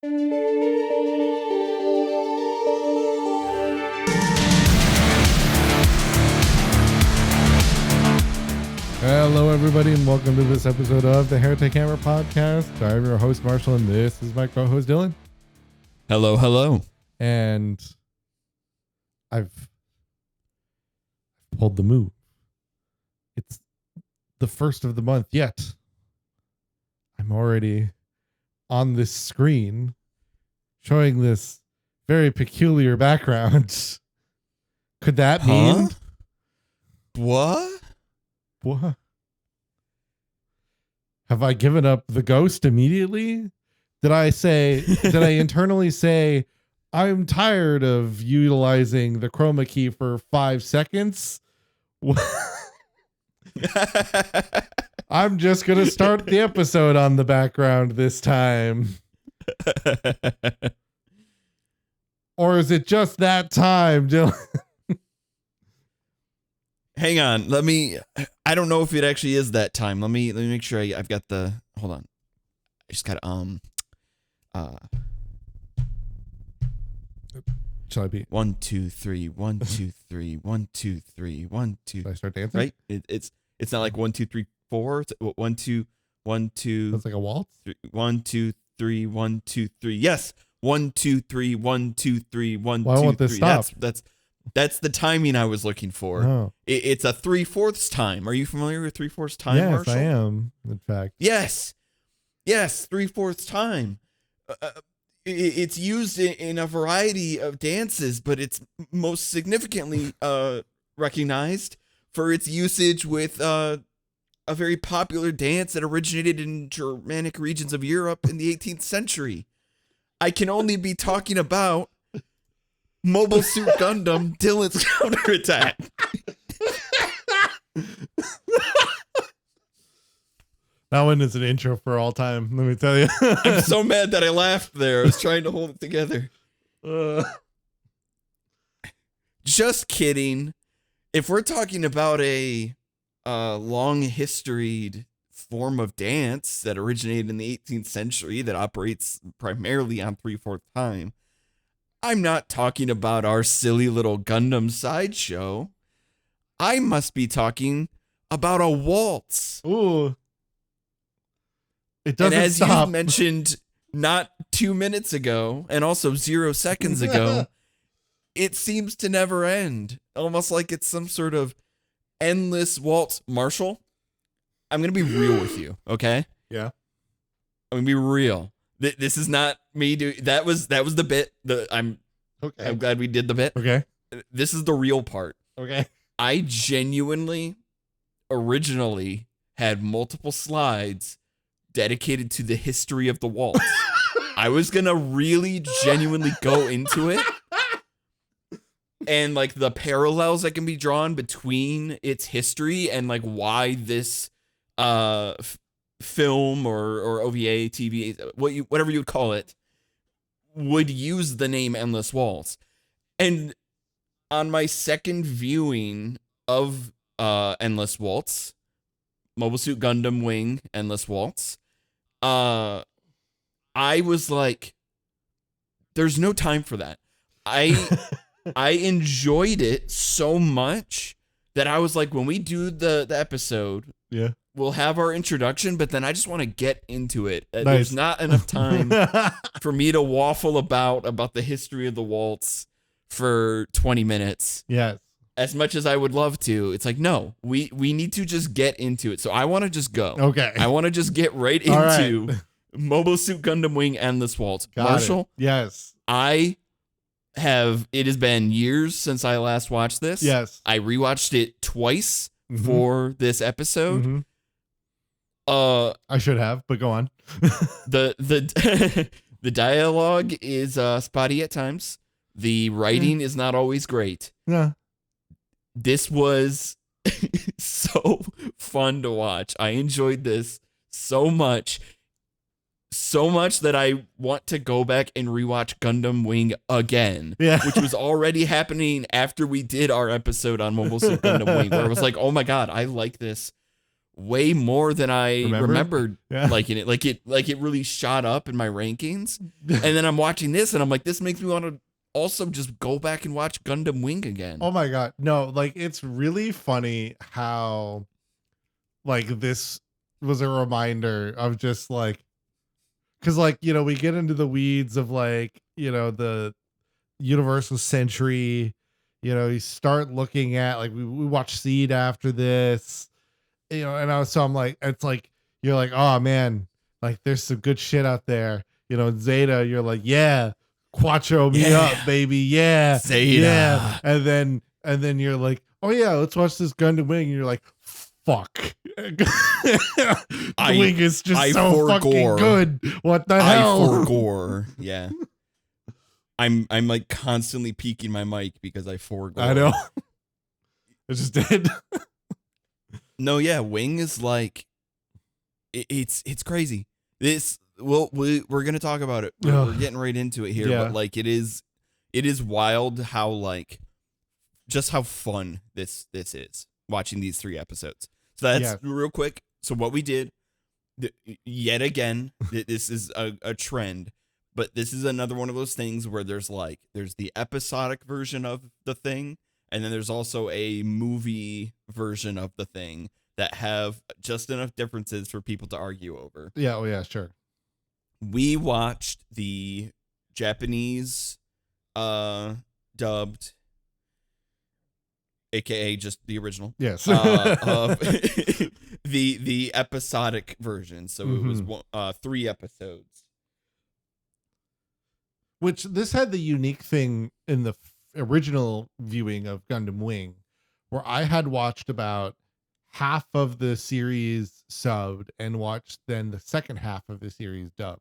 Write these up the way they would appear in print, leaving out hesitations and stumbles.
Hello, everybody, and welcome to this episode of the Heretic Hammer Podcast. I'm your host, Marshall, and this is my co-host, Dylan. Hello, hello. And I've pulled the move. It's the first of the month, yet I'm already on this screen showing this very peculiar background. Could that mean? What? What? Have I given up the ghost immediately? Did I internally say, I'm tired of utilizing the chroma key for 5 seconds? I'm just going to start the episode on the background this time. Or is it just that time, Dylan? Hang on. I don't know if it actually is that time. Let me make sure I've got hold on. I just got Shall I be 1, 2, 3, 1, 2, 3, 1, 2, 3, 1, 2. Should I start dancing? Right? It's not like 1, 2, 3, 4. It's 1, 2, 1, 2. That's like a waltz? 3, 1, 2, 3, 1, 2, 3. Yes. 1, 2, 3, 1, 2, 3, 1, 2, 3. Why won't this stop? That's the timing I was looking for. Oh. It's a 3/4 time. Are you familiar with 3/4 time, yes, Marshall? I am, in fact. Yes, 3/4 time. It's used in a variety of dances, but it's most significantly recognized for its usage with a very popular dance that originated in Germanic regions of Europe in the 18th century. I can only be talking about Mobile Suit Gundam Dylan's Counterattack. That one is an intro for all time, let me tell you. I'm so mad that I laughed there. I was trying to hold it together. Just kidding. If we're talking about a long historied form of dance that originated in the 18th century that operates primarily on 3/4 time, I'm not talking about our silly little Gundam sideshow. I must be talking about a waltz. Ooh. It doesn't and as stop. you mentioned not 2 minutes ago, and also 0 seconds ago, it seems to never end. Almost like it's some sort of endless waltz. Marshall, I'm going to be real with you, okay? Yeah. I'm going to be real. This is not me doing that was the bit. I'm glad we did the bit. Okay. This is the real part. Okay. I genuinely originally had multiple slides dedicated to the history of the waltz. I was gonna really genuinely go into it and like the parallels that can be drawn between its history and like why this film or OVA, TV, whatever you would call it, would use the name Endless Waltz. And on my second viewing of Endless Waltz, Mobile Suit Gundam Wing, Endless Waltz, I was like, there's no time for that. I enjoyed it so much that I was like, when we do the episode, yeah, we'll have our introduction, but then I just want to get into it. Nice. There's not enough time for me to waffle about the history of the waltz for 20 minutes. Yes. As much as I would love to, it's like, no, we need to just get into it. So I want to just go. Okay. I want to just get right into Mobile Suit Gundam Wing Endless Waltz. Got Marshall? it. Yes. It has been years since I last watched this. Yes. I rewatched it twice for this episode. Mm-hmm. I should have, but go on. The dialogue is spotty at times. The writing is not always great. Yeah. This was so fun to watch. I enjoyed this so much that I want to go back and rewatch Gundam Wing again. Yeah. Which was already happening after we did our episode on Mobile Suit Gundam Wing, where I was like, oh my God, I like this way more than I remembered Yeah. liking it. Like it really shot up in my rankings. And then I'm watching this and I'm like, this makes me want to also just go back and watch Gundam Wing again. Oh my god. No, like it's really funny how like this was a reminder of just like, because like, you know, we get into the weeds of like, you know, the Universal Century, you know, you start looking at like we watch Seed after this, you know, and I'm like, it's like you're like, oh man, like there's some good shit out there, you know. Zeta, you're like, yeah, Quattro me Yeah. up, baby, yeah, Zeta. yeah, and then you're like, oh yeah, let's watch this Gundam Wing, and you're like, fuck, the Wing is just so fucking good. What the hell? I forgore. Yeah. I'm like constantly peeking my mic because I forgore. I know. I just did. No, yeah, Wing is like it's crazy. This we're gonna talk about it. We're getting right into it here, but like it is wild how like just how fun this is watching these 3 episodes. So that's real quick. So what we did yet again, this is a trend, but this is another one of those things where there's the episodic version of the thing, and then there's also a movie version of the thing that have just enough differences for people to argue over. Yeah, oh yeah, sure. We watched the Japanese dubbed, aka just the original. Yes. Of the episodic version. So it was 3 episodes. Which this had the unique thing in the original viewing of Gundam Wing, where I had watched about half of the series subbed and watched then the second half of the series dubbed,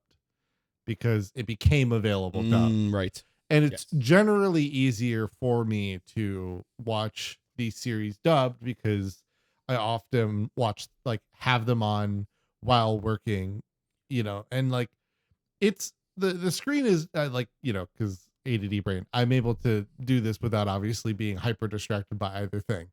because it became available dubbed. Right. And it's generally easier for me to watch these series dubbed because I often have them on while working, you know, and like it's the screen is like, you know, because ADD brain, I'm able to do this without obviously being hyper distracted by either thing.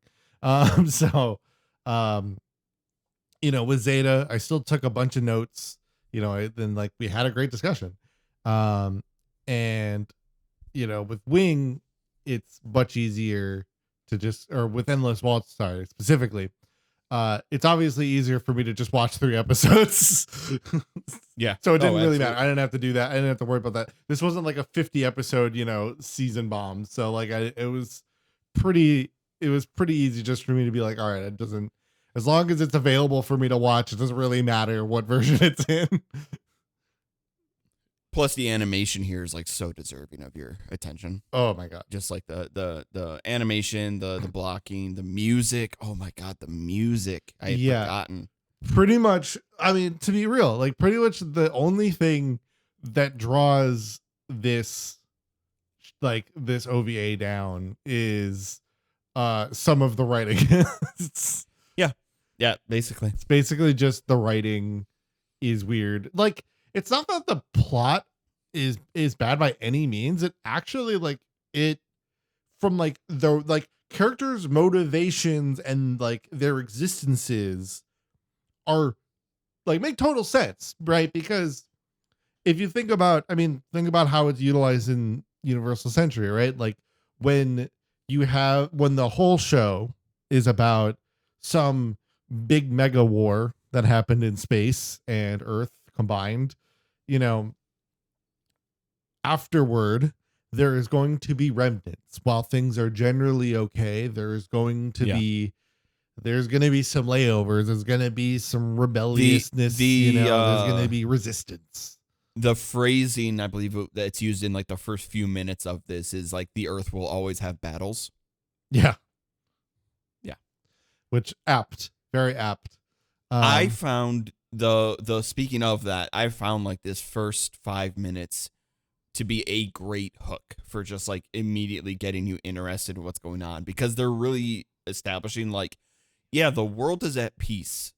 You know, with Zeta, I still took a bunch of notes, you know, then like we had a great discussion. And you know, with Wing, it's much easier to just, or with Endless Waltz, sorry, specifically, it's obviously easier for me to just watch 3 episodes. Yeah. So it didn't really matter. I didn't have to do that. I didn't have to worry about that. This wasn't like a 50 episode, you know, season bomb. So like it was pretty easy just for me to be like, all right, it doesn't, as long as it's available for me to watch, it doesn't really matter what version it's in. Plus, the animation here is like so deserving of your attention. Oh my god! Just like the animation, the blocking, the music. Oh my god, the music! I had forgotten. Pretty much. I mean, to be real, like pretty much the only thing that draws this OVA down is some of the writing. Yeah, basically. It's basically just the writing is weird. Like, it's not that the plot is bad by any means. It actually, like, it from like the like characters' motivations and like their existences are like make total sense, right? Because if you think about how it's utilized in Universal Century, right? Like when the whole show is about some big mega war that happened in space and Earth combined, you know, afterward there is going to be remnants. While things are generally okay, there's going to be some layovers, there's going to be some rebelliousness, you know, there's going to be resistance. The phrasing, I believe that's used in like the first few minutes of this is like the Earth will always have battles. Yeah. Which very apt. I found the speaking of that, I found like this first 5 minutes to be a great hook for just like immediately getting you interested in what's going on, because they're really establishing like, yeah, the world is at peace.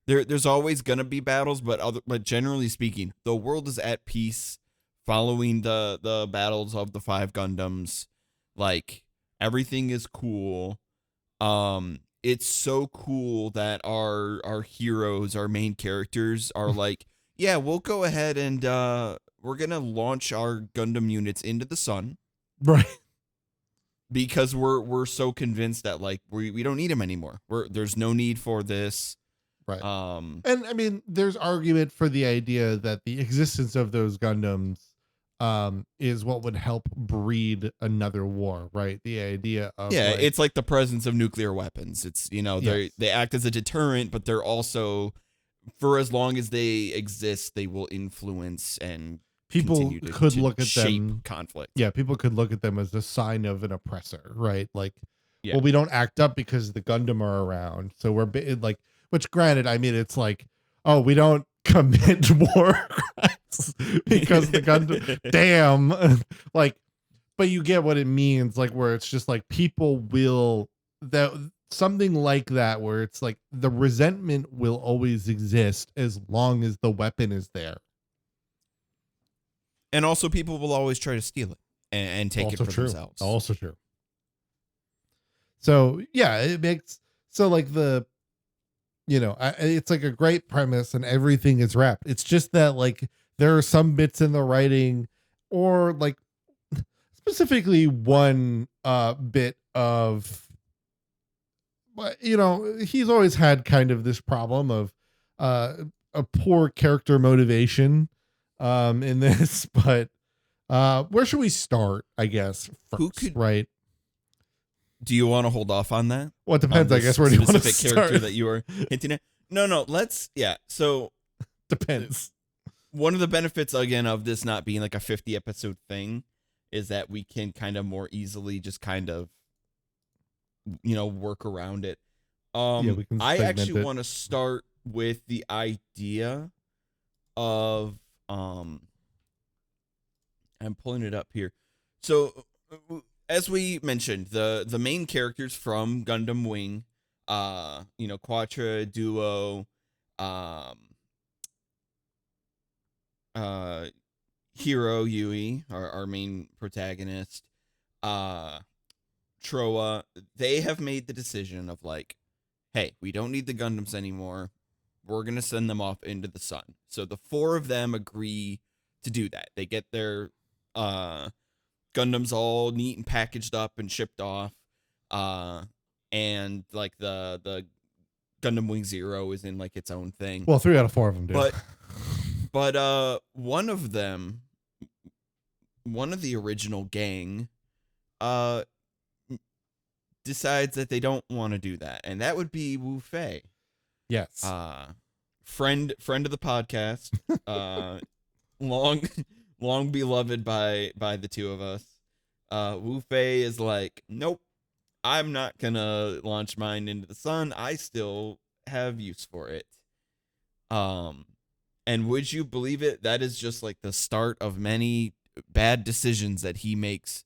There's always gonna be battles, but generally speaking, the world is at peace following the battles of the 5 Gundams. Like everything is cool. it's so cool that our heroes, our main characters are like, yeah, we'll go ahead and we're gonna launch our Gundam units into the sun Right. because we're so convinced that like we don't need them anymore. There's no need for this. Right. Um, And I mean, there's argument for the idea that the existence of those Gundams is what would help breed another war, right? The idea of yeah, like, it's like the presence of nuclear weapons. It's, you know, yes, they act as a deterrent, but they're also, for as long as they exist, they will influence and people continue could to look at shape them. conflict. Yeah, people could look at them as a sign of an oppressor, right? Like, Yeah. well, we don't act up because the Gundam are around, so we're like, which granted, I mean, it's like, oh, we don't commit war crimes because the Gundam, damn, like, but you get what it means, like, where it's just like people will, that something like that, where it's like the resentment will always exist as long as the weapon is there. And also, people will always try to steal it and take Also it for true. themselves. Also true. So yeah, it makes, so like the, you know, it's like a great premise and everything is wrapped. It's just that like there are some bits in the writing, or like specifically one bit of, you know, he's always had kind of this problem of a poor character motivation in this, but where should we start, I guess, first? Who could- right? Do you want to hold off on that? Well, it depends, I this guess. Where do you want to specific start? character that you were hinting at? No, let's, yeah. So Depends. one of the benefits, again, of this not being like a 50 episode thing is that we can kind of more easily just kind of, you know, work around it. Yeah, we can I segment actually it. want to start with the idea of I'm pulling it up here. So as we mentioned, the main characters from Gundam Wing, you know, Quattro, Duo, Hero Yui, our main protagonist, Troa, they have made the decision of like, hey, we don't need the Gundams anymore. We're going to send them off into the sun. So the four of them agree to do that. They get their Gundams all neat and packaged up and shipped off. And like the Gundam Wing Zero is in like its own thing. Well, 3 out of 4 of them do. But one of them, one of the original gang, decides that they don't want to do that, and that would be Wu Fei. Yes. Friend of the podcast, long beloved by the two of us. Wu Fei is like, nope, I'm not gonna launch mine into the sun. I still have use for it. And would you believe it? That is just like the start of many bad decisions that he makes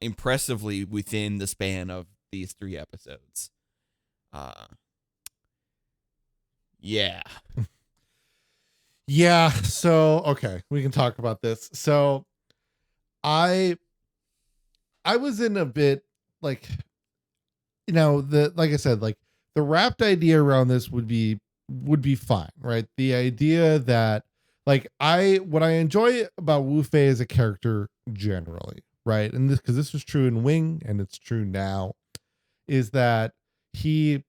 impressively within the span of these 3 episodes. Yeah. Yeah, so okay, we can talk about this. So I was in a bit like, you know, the, like I said, like the wrapped idea around this would be fine, right? The idea that like what I enjoy about Wu Fei as a character generally, right? And this, because this was true in Wing and it's true now, is that he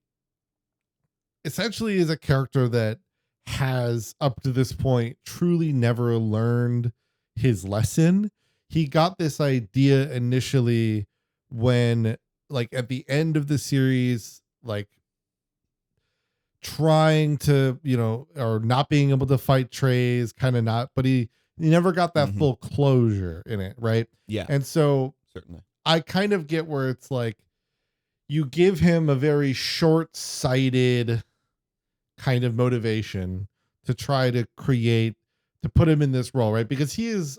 essentially is a character that has up to this point truly never learned his lesson. He got this idea initially when, like, at the end of the series, like trying to, you know, or not being able to fight Trey's kind of not, but he never got that full closure in it, right? Yeah. And so Certainly. I kind of get where it's like you give him a very short-sighted kind of motivation to try to create, to put him in this role, right? Because his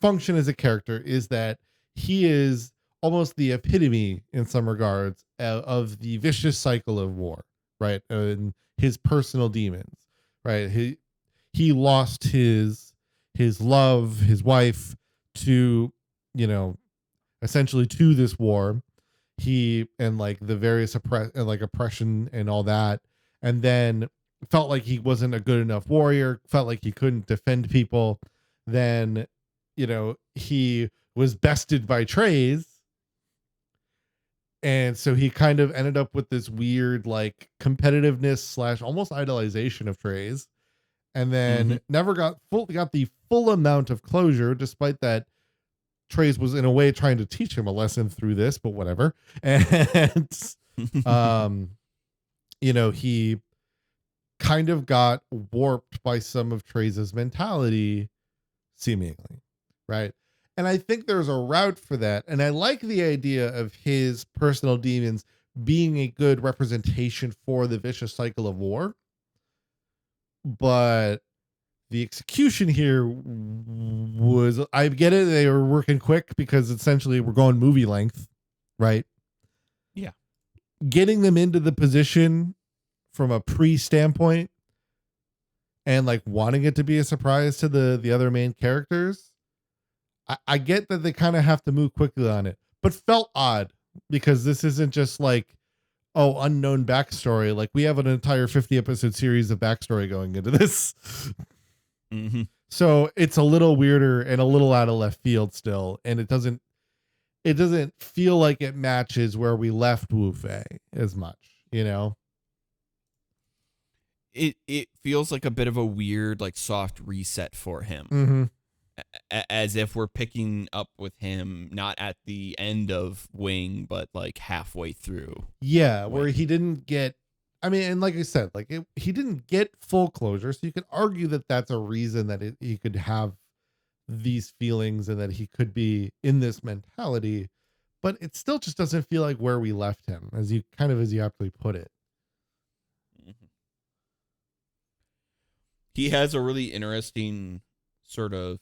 function as a character is that he is almost the epitome in some regards of the vicious cycle of war, right? And his personal demons, right? He lost his love, his wife, to, you know, essentially to this war. he and like the various oppression and all that, and then felt like he wasn't a good enough warrior, felt like he couldn't defend people. Then, he was bested by Trays, and so he kind of ended up with this weird like competitiveness slash almost idolization of Trays, and then never got the full amount of closure, despite that Trays was in a way trying to teach him a lesson through this, but whatever. And he kind of got warped by some of Trays's mentality, seemingly, right? And I think there's a route for that. And I like the idea of his personal demons being a good representation for the vicious cycle of war. But the execution here was, I get it, they were working quick because essentially we're going movie length, right? Yeah. Getting them into the position from a pre-standpoint and like wanting it to be a surprise to the other main characters. I get that they kind of have to move quickly on it, but felt odd because this isn't just like, oh, unknown backstory. Like we have an entire 50 episode series of backstory going into this. So it's a little weirder and a little out of left field still. And it doesn't feel like it matches where we left Wu Fei as much, It feels like a bit of a weird, like soft reset for him. As if we're picking up with him not at the end of Wing, but like halfway through. Yeah, where he didn't get, and like I said, like he didn't get full closure. So you could argue that that's a reason that he could have these feelings and that he could be in this mentality, but it still just doesn't feel like where we left him, as you aptly put it. He has a really interesting sort of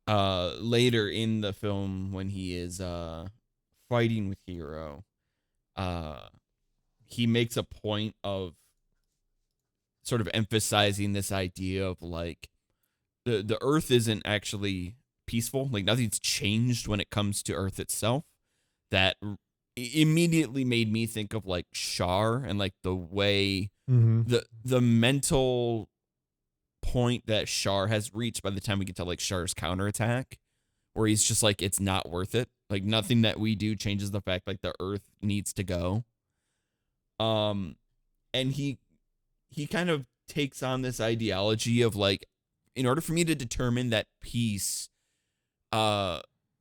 later in the film when he is fighting with Hero, he makes a point of sort of emphasizing this idea of like the Earth isn't actually peaceful, like nothing's changed when it comes to Earth itself. That immediately made me think of like Char and like the way the mental point that Char has reached by the time we get to like Char's counterattack, where he's just like, it's not worth it. Like nothing that we do changes the fact like the Earth needs to go. And he kind of takes on this ideology of like, in order for me to determine that peace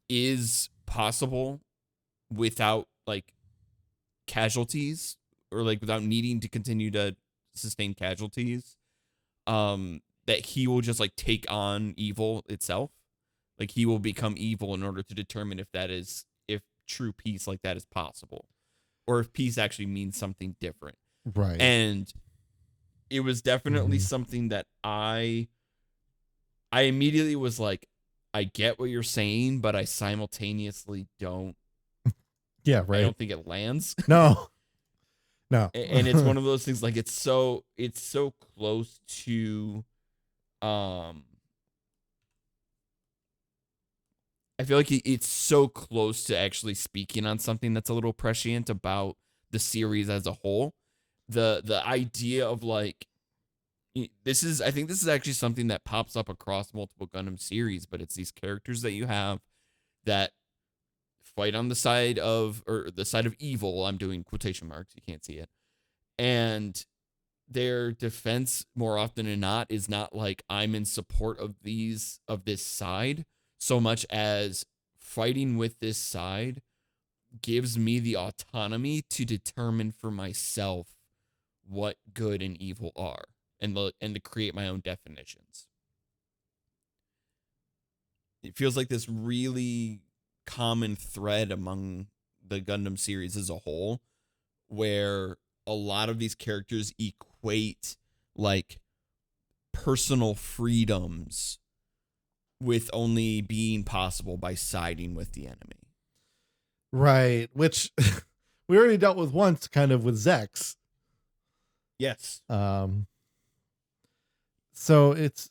is possible without like casualties, or like without needing to continue to sustain casualties, that he will just like take on evil itself. Like he will become evil in order to determine if true peace like that is possible, or if peace actually means something different. Right. And it was definitely something that I immediately was like, I get what you're saying, but I simultaneously don't. Yeah, right. I don't think it lands. No. And it's one of those things like it's so close to I feel like it's so close to actually speaking on something that's a little prescient about the series as a whole. The idea of like I think this is actually something that pops up across multiple Gundam series, but it's these characters that you have that fight on the side of evil. I'm doing quotation marks, you can't see it. And their defense more often than not is not like I'm in support of this side, so much as fighting with this side gives me the autonomy to determine for myself what good and evil are, and to create my own definitions. It feels like this really common thread among the Gundam series as a whole, where a lot of these characters equate like personal freedoms with only being possible by siding with the enemy. Right, which we already dealt with once kind of with Zex. Yes. So it's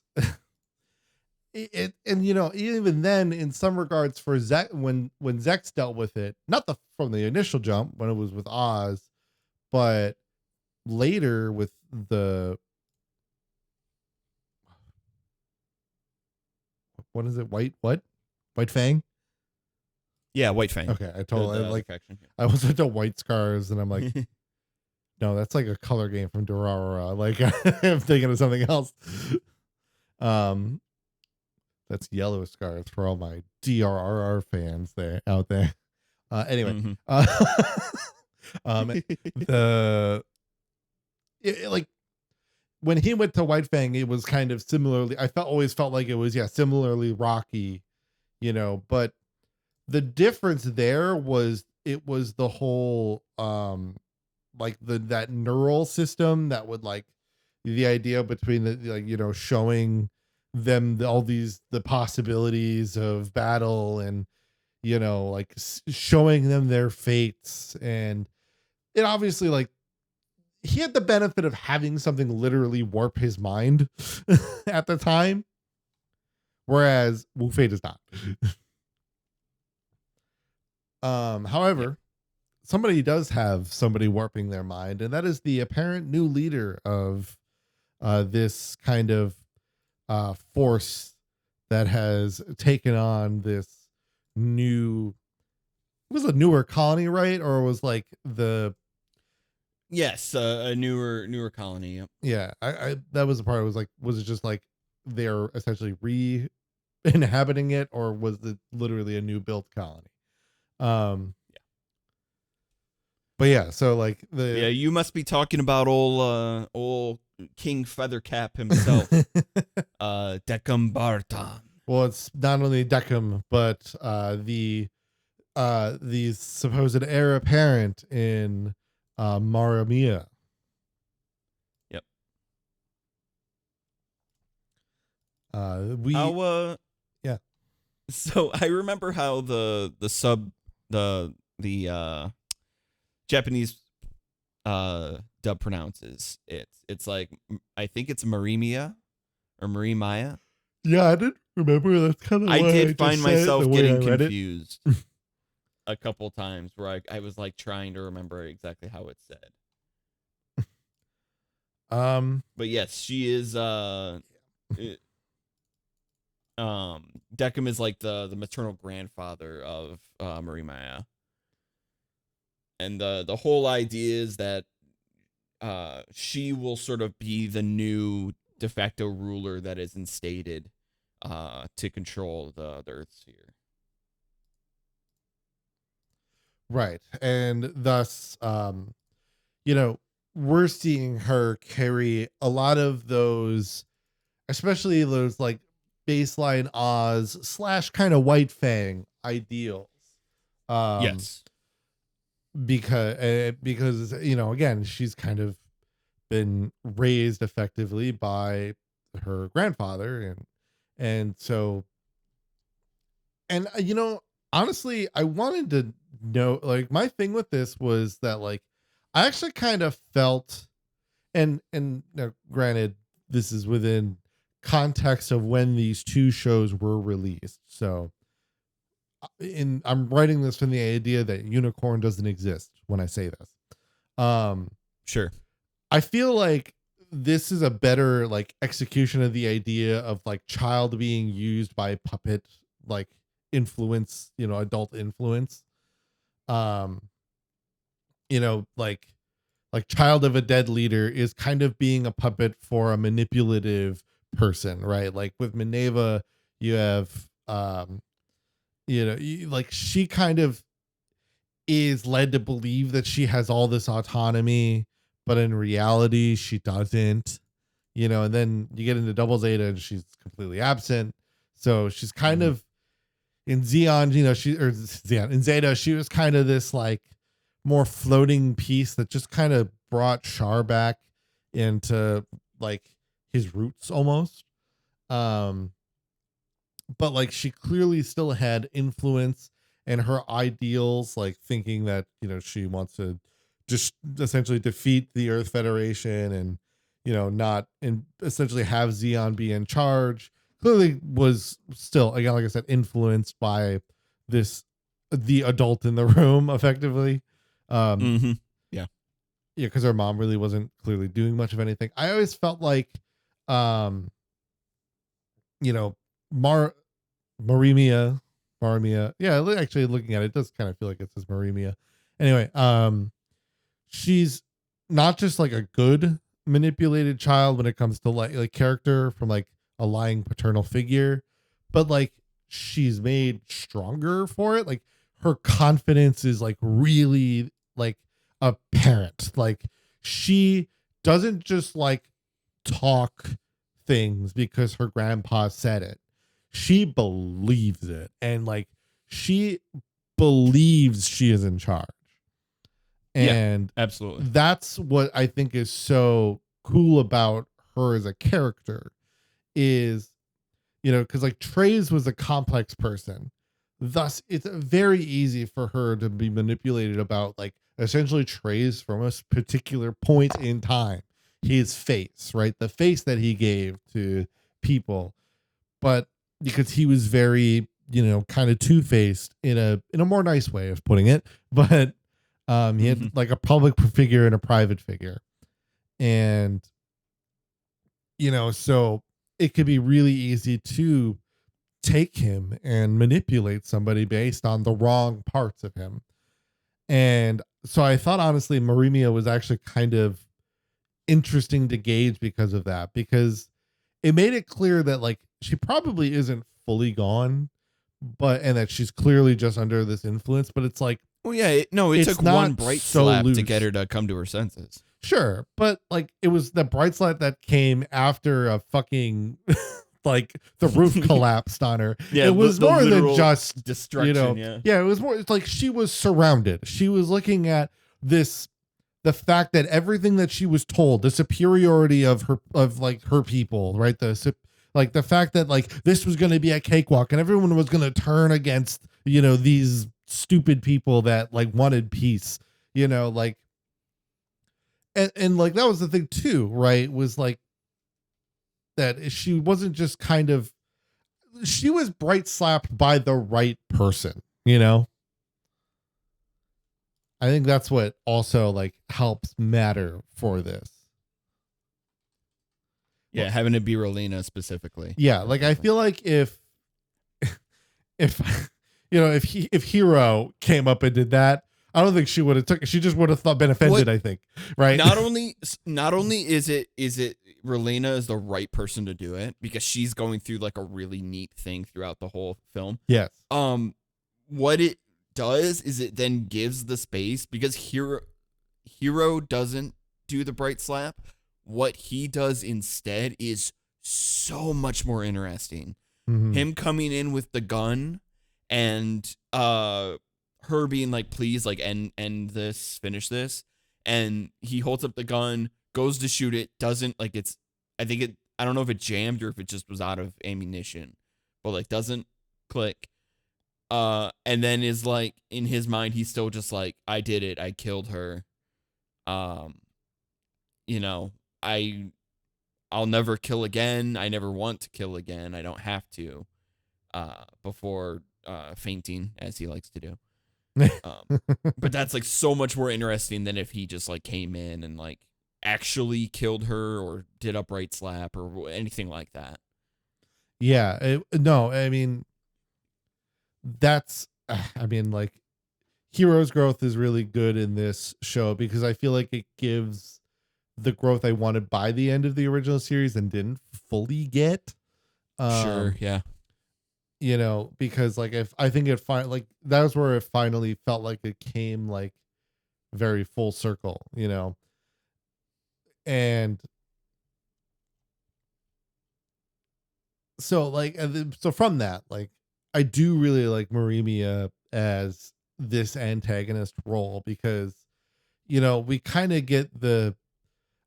and even then, in some regards, for Zek, when Zex dealt with it, not from the initial jump when it was with Oz, but later with the, what is it, White Fang. Yeah, White Fang. Okay, I totally The like. faction. I was into White Scars, and I'm like, no, that's like a color game from Durarara. Like, I'm thinking of something else. Um, that's Yellow Scars for all my DRRR fans out there. Anyway, Mhm. the like when he went to White Fang, it was kind of similarly. Always felt like it was similarly rocky, but the difference there was it was the whole like that neural system that would like the idea between the like showing them all the possibilities of battle, and like showing them their fates. And it obviously, like, he had the benefit of having something literally warp his mind at the time, whereas Wu Fei does not. However, somebody does have somebody warping their mind, and that is the apparent new leader of this kind of force that has taken on this new. It was a newer colony, right? Or was like the Yes, a newer colony. Yep. yeah. I that was the part. I was like, was it just like they're essentially re-inhabiting it, or was it literally a new built colony? Yeah. But yeah, so like Yeah, you must be talking about old King Feathercap himself, Decum Barton. well, it's not only Decum, but the supposed heir apparent in Maramia. Yep. We How yeah. So I remember how the Japanese dub pronounces it. It's like, I think it's Marimia or Marimaya. Yeah, I didn't remember. That's kind of I why did just find said it myself the way getting I read it. confused a couple times where I was like trying to remember exactly how it's said. But yes, she is Decum is like the maternal grandfather of Marimaya. And the whole idea is that she will sort of be the new de facto ruler that is instated to control the Earth sphere. Right. And thus, we're seeing her carry a lot of those, especially those like baseline Oz slash kind of White Fang ideals. Yes. Because again, she's kind of been raised effectively by her grandfather, and so, and honestly, I wanted to know, like, my thing with this was that, like, I actually kind of felt, and now, granted, this is within context of when these two shows were released, so I'm writing this from the idea that unicorn doesn't exist when I say this. Sure. I feel like this is a better like execution of the idea of like child being used by puppet like influence, adult influence. Um, like child of a dead leader is kind of being a puppet for a manipulative person, right? Like with Minerva, you have like she kind of is led to believe that she has all this autonomy, but in reality, she doesn't. And then you get into Double Zeta and she's completely absent. So she's kind of in Xeon, in Zeta, she was kind of this like more floating piece that just kind of brought Char back into like his roots almost. But like she clearly still had influence, and her ideals, like thinking that she wants to just essentially defeat the Earth Federation, and not and essentially have Xeon be in charge. clearly was still, again, like I said, influenced by the adult in the room, effectively. Um, Mm-hmm. yeah, because her mom really wasn't clearly doing much of anything. I always felt like, um, you know, Mar Marimia, Marimia. Yeah, actually, looking at it, it does kind of feel like it says Marimia. Anyway, she's not just like a good manipulated child when it comes to like character from like a lying paternal figure, but like she's made stronger for it. Like her confidence is like really like apparent. Like she doesn't just like talk things because her grandpa said it. She believes it, and like she believes she is in charge. Yeah, And absolutely. that's what I think is so cool about her as a character is, because like Trey's was a complex person. Thus, it's very easy for her to be manipulated about like essentially Trey's from a particular point in time. His face, right? The face that he gave to people. But because he was very, kind of two-faced in a more nice way of putting it. But he Mm-hmm. had like a public figure and a private figure. And so it could be really easy to take him and manipulate somebody based on the wrong parts of him. And so I thought honestly Marimia was actually kind of interesting to gauge because of that, because it made it clear that like she probably isn't fully gone, and that she's clearly just under this influence, but it's like, Well, yeah, it it's took not one bright so slap loose. to get her to come to her senses. Sure, but like it was the bright light that came after a fucking like the roof collapsed on her. Yeah, it was the more than literal just destruction. yeah, it was more, it's like she was surrounded. She was looking at the fact that everything that she was told, the superiority of her people, right? Like the fact that like this was going to be a cakewalk and everyone was going to turn against, these stupid people that like wanted peace, like, and like that was the thing too, right? Was like that she wasn't just kind of, she was bright slapped by the right person. I think that's what also like helps matter for this. Yeah, having to be Rolena specifically. Yeah, like I feel like if if Hero came up and did that, I don't think she would have took. She just would have been offended. What- I think, right? Not only is it Rolena is the right person to do it because she's going through like a really neat thing throughout the whole film. Yes. What it does is it then gives the space because Hero doesn't do the bright slap. What he does instead is so much more interesting. Mhm. Him coming in with the gun and her being like, please, like end this, finish this. And he holds up the gun, goes to shoot it, doesn't like I don't know if it jammed or if it just was out of ammunition, but like doesn't click. And then is like in his mind, he's still just like, I did it, I killed her. I'll never kill again. I never want to kill again. I don't have to. Before fainting, as he likes to do. But that's like so much more interesting than if he just like came in and like actually killed her or did a bright slap or anything like that. Yeah. No, I mean, that's, I mean, like, Hero's growth is really good in this show because I feel like it gives the growth I wanted by the end of the original series and didn't fully get. Sure, yeah. Because like if I think like that was where it finally felt like it came like very full circle, and so like so from that, like I do really like Marimia as this antagonist role because we kind of get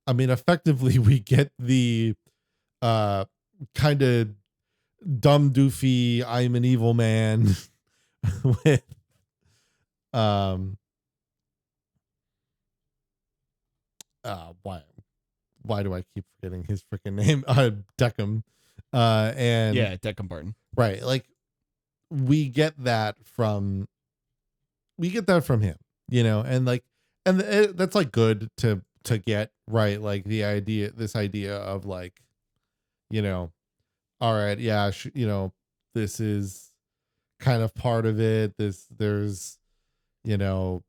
effectively we get the kind of dumb doofy I'm an evil man with why do I keep forgetting his freaking name? Deckham. And Yeah, Deccan Barton. right, like we get that from him, and like, and that's like good to get, right? Like this idea of like, you know, all right, yeah, this is kind of part of it. There's, you know,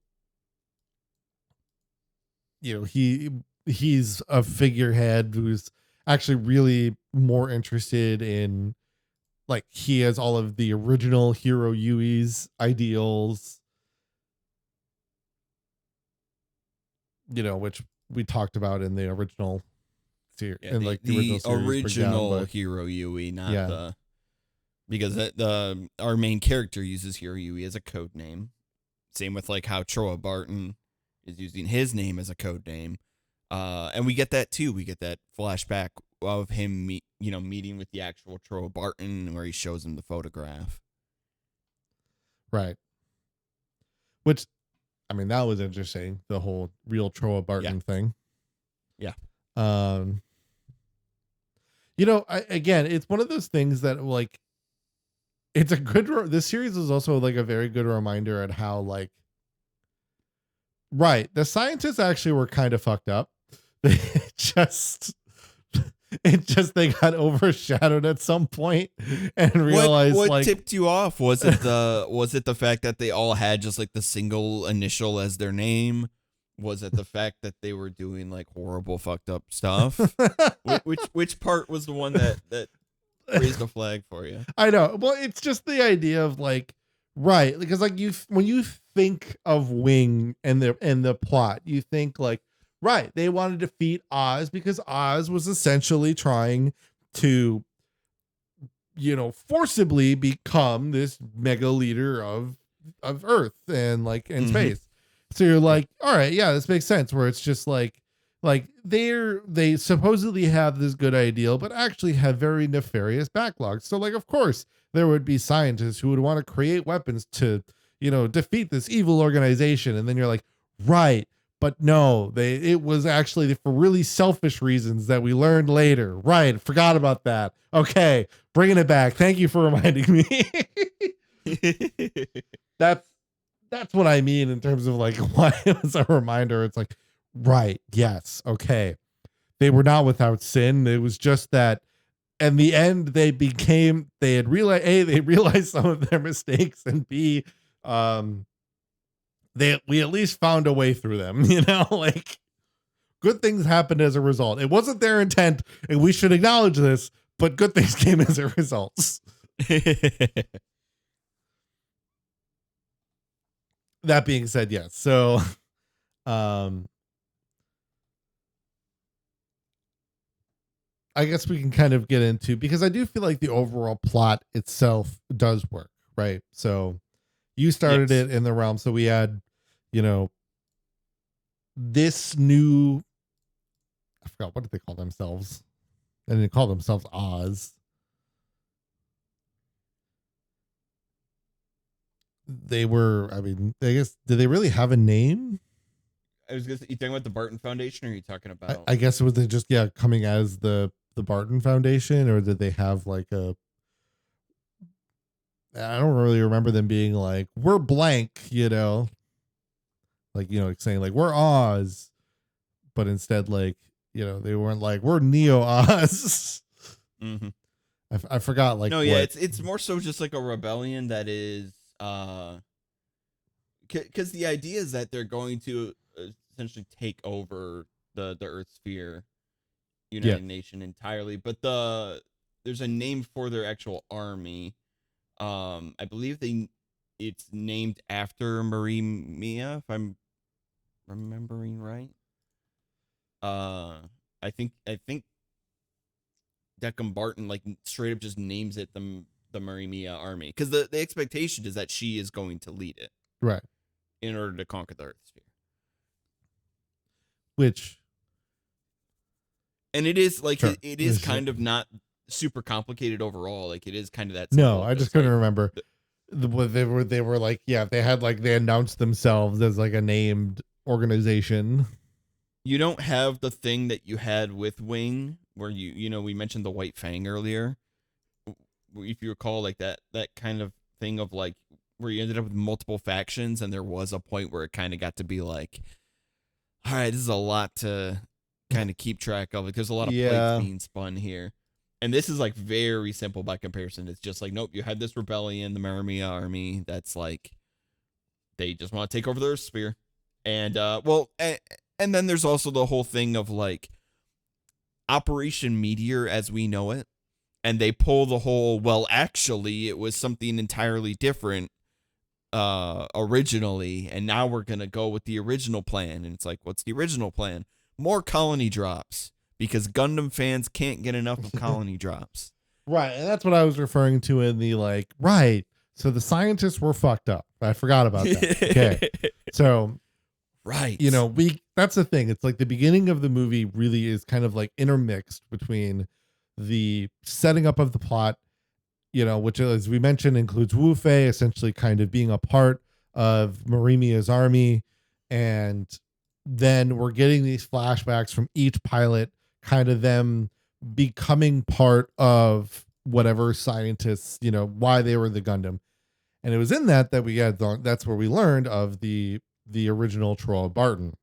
he's a figurehead who's actually really more interested in, like, he has all of the original Hero Yui's ideals, which we talked about in the original series, Yeah, in like the original series original breakdown, but Hero Yui, not yeah. the, because our main character uses Hero Yui as a code name. Same with like how Troa Barton is using his name as a code name. And we get that too. We get that flashback of him meeting with the actual Troa Barton, where he shows him the photograph. Right. Which, I mean, that was interesting, the whole real Troa Barton thing. Yeah. Again, it's one of those things that, like, it's a good, this series is also like a very good reminder at how, like, right, the scientists actually were kind of fucked up. They just, they got overshadowed at some point and realized, what like, tipped you off? Was it the fact that they all had just like the single initial as their name? Was it the fact that they were doing like horrible fucked up stuff? which part was the one that raised a flag for you? I know. Well, it's just the idea of, like, right, because like when you think of Wing and the plot, you think like, right, they want to defeat Oz because Oz was essentially trying to, forcibly become this mega leader of Earth and like in space. So you're like, all right, yeah, this makes sense. Where it's just like they supposedly have this good ideal, but actually have very nefarious backlogs. So like, of course, there would be scientists who would want to create weapons to, defeat this evil organization. And then you're like, right, but no, it was actually for really selfish reasons that we learned later. Right, forgot about that. Okay, bringing it back. Thank you for reminding me. That's what I mean in terms of like why it was a reminder. It's like, right, yes, okay. They were not without sin. It was just that in the end they had realized, A, they realized some of their mistakes, and B, we at least found a way through them, like good things happened as a result. It wasn't their intent, and we should acknowledge this, but good things came as a result. That being said, yes. So, I guess we can kind of get into, because I do feel like the overall plot itself does work, right? So you started it in the realm. So we had, this new, I forgot, what did they call themselves? And they call themselves Oz. They were, I mean, I guess, did they really have a name? I was gonna say, you talking about the Barton Foundation, or are you talking about? I guess it was just coming as the Barton Foundation, or did they have like a? I don't really remember them being like, we're blank, like saying like we're Oz, but instead like they weren't like we're Neo Oz. Mm-hmm. I forgot like no, yeah, it's more so just like a rebellion that is because the idea is that they're going to essentially take over the Earth sphere, United Nation entirely, but there's a name for their actual army. I believe it's named after Marie Mia, if I'm remembering right. I think Deccan Barton like straight up just names it the Marie Mia army, because the expectation is that she is going to lead it, right, in order to conquer the Earth sphere. Which, and it is like sure, it is kind of not super complicated overall. Like it is kind of that simple. No, I just couldn't remember. They were like, they announced themselves as like a named organization. You don't have the thing that you had with Wing, where we mentioned the White Fang earlier. if you recall, like that kind of thing of like where you ended up with multiple factions, and there was a point where it kind of got to be like, all right, this is a lot to kind of keep track of. Like, there's a lot of plates Yeah. being spun here. And this is like very simple by comparison. It's just like, nope, you had this rebellion, the Maramia army, that's like, they just want to take over the Earth Sphere. And, and then there's also the whole thing of like Operation Meteor as we know it. And they pull the whole, well, actually, it was something entirely different originally, and now we're going to go with the original plan. And it's like, what's the original plan? More colony drops, because Gundam fans can't get enough of colony drops. Right. And that's what I was referring to in the like, right. So the scientists were fucked up. I forgot about that. Okay. So, right. you know, that's the thing. It's like the beginning of the movie really is kind of like intermixed between the setting up of the plot, you know, which, as we mentioned, includes Wu Fei essentially kind of being a part of Marimia's army. And then we're getting these flashbacks from each pilot, kind of them becoming part of whatever scientists, you know, why they were the Gundam. And it was in that we had, that's where we learned of the original Troa Barton.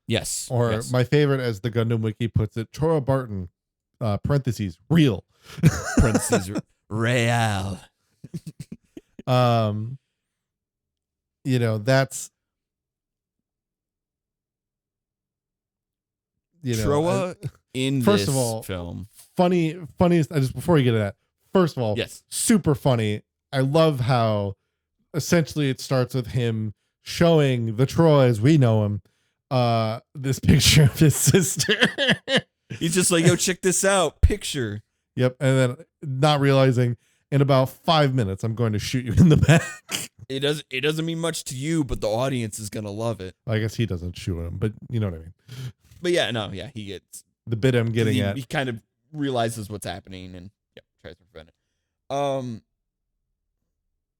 Yes. Or yes. my favorite, as the Gundam Wiki puts it, Troa Barton, parentheses, real. Parentheses, real. You know, that's, you know, Troa in first this of all, film. Funniest, just before you get to that, first of all, yes, super funny. I love how essentially it starts with him showing the Troa as we know him, this picture of his sister. He's just like, yo, check this out. Picture. Yep. And then not realizing in about 5 minutes, I'm going to shoot you in the back. It doesn't mean much to you, but the audience is going to love it. I guess he doesn't shoot him, but you know what I mean? But yeah, no, yeah, he gets the bit I'm getting at. He kind of realizes what's happening and tries to prevent it.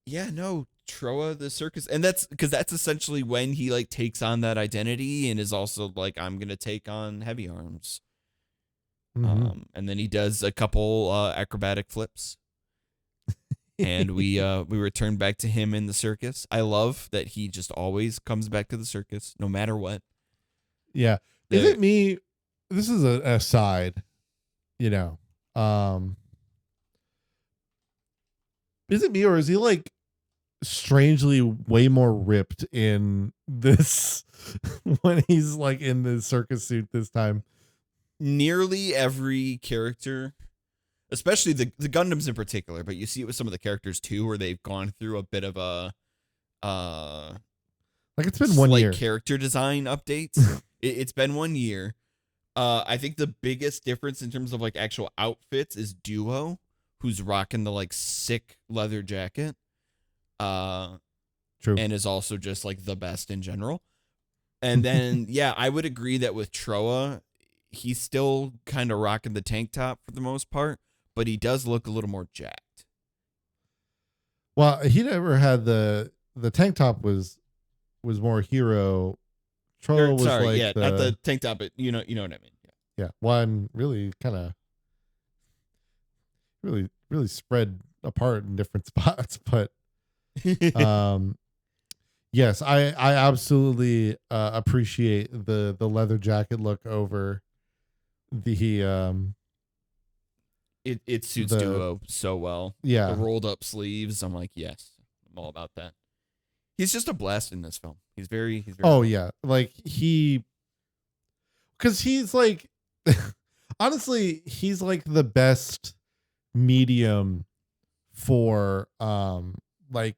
Yeah, no, Troa the circus, and that's because that's essentially when he like takes on that identity and is also like, I'm gonna take on heavy arms. Mm-hmm. And then he does a couple acrobatic flips, and we return back to him in the circus. I love that he just always comes back to the circus, no matter what. Yeah. Is it me? This is a aside, you know. Is it me, or is he like strangely way more ripped in this when he's like in the circus suit this time? Nearly every character, especially the Gundams in particular, but you see it with some of the characters too, where they've gone through a bit of a like it's been 1 year character design updates. It's been 1 year. I think the biggest difference in terms of like actual outfits is Duo, who's rocking the like sick leather jacket. True. And is also just like the best in general. And then yeah, I would agree that with Troa, he's still kind of rocking the tank top for the most part, but he does look a little more jacked. Well, he never had the tank top was more hero. Troa was sorry, like yeah, not the tank top, but you know what I mean. Yeah, one really kind of really spread apart in different spots, but yes, I absolutely appreciate the leather jacket look over the it suits Duo so well. Yeah, the rolled up sleeves. I'm like, yes, I'm all about that. He's just a blast in this film. He's very oh fun. yeah, like because he's like honestly, he's like the best medium for like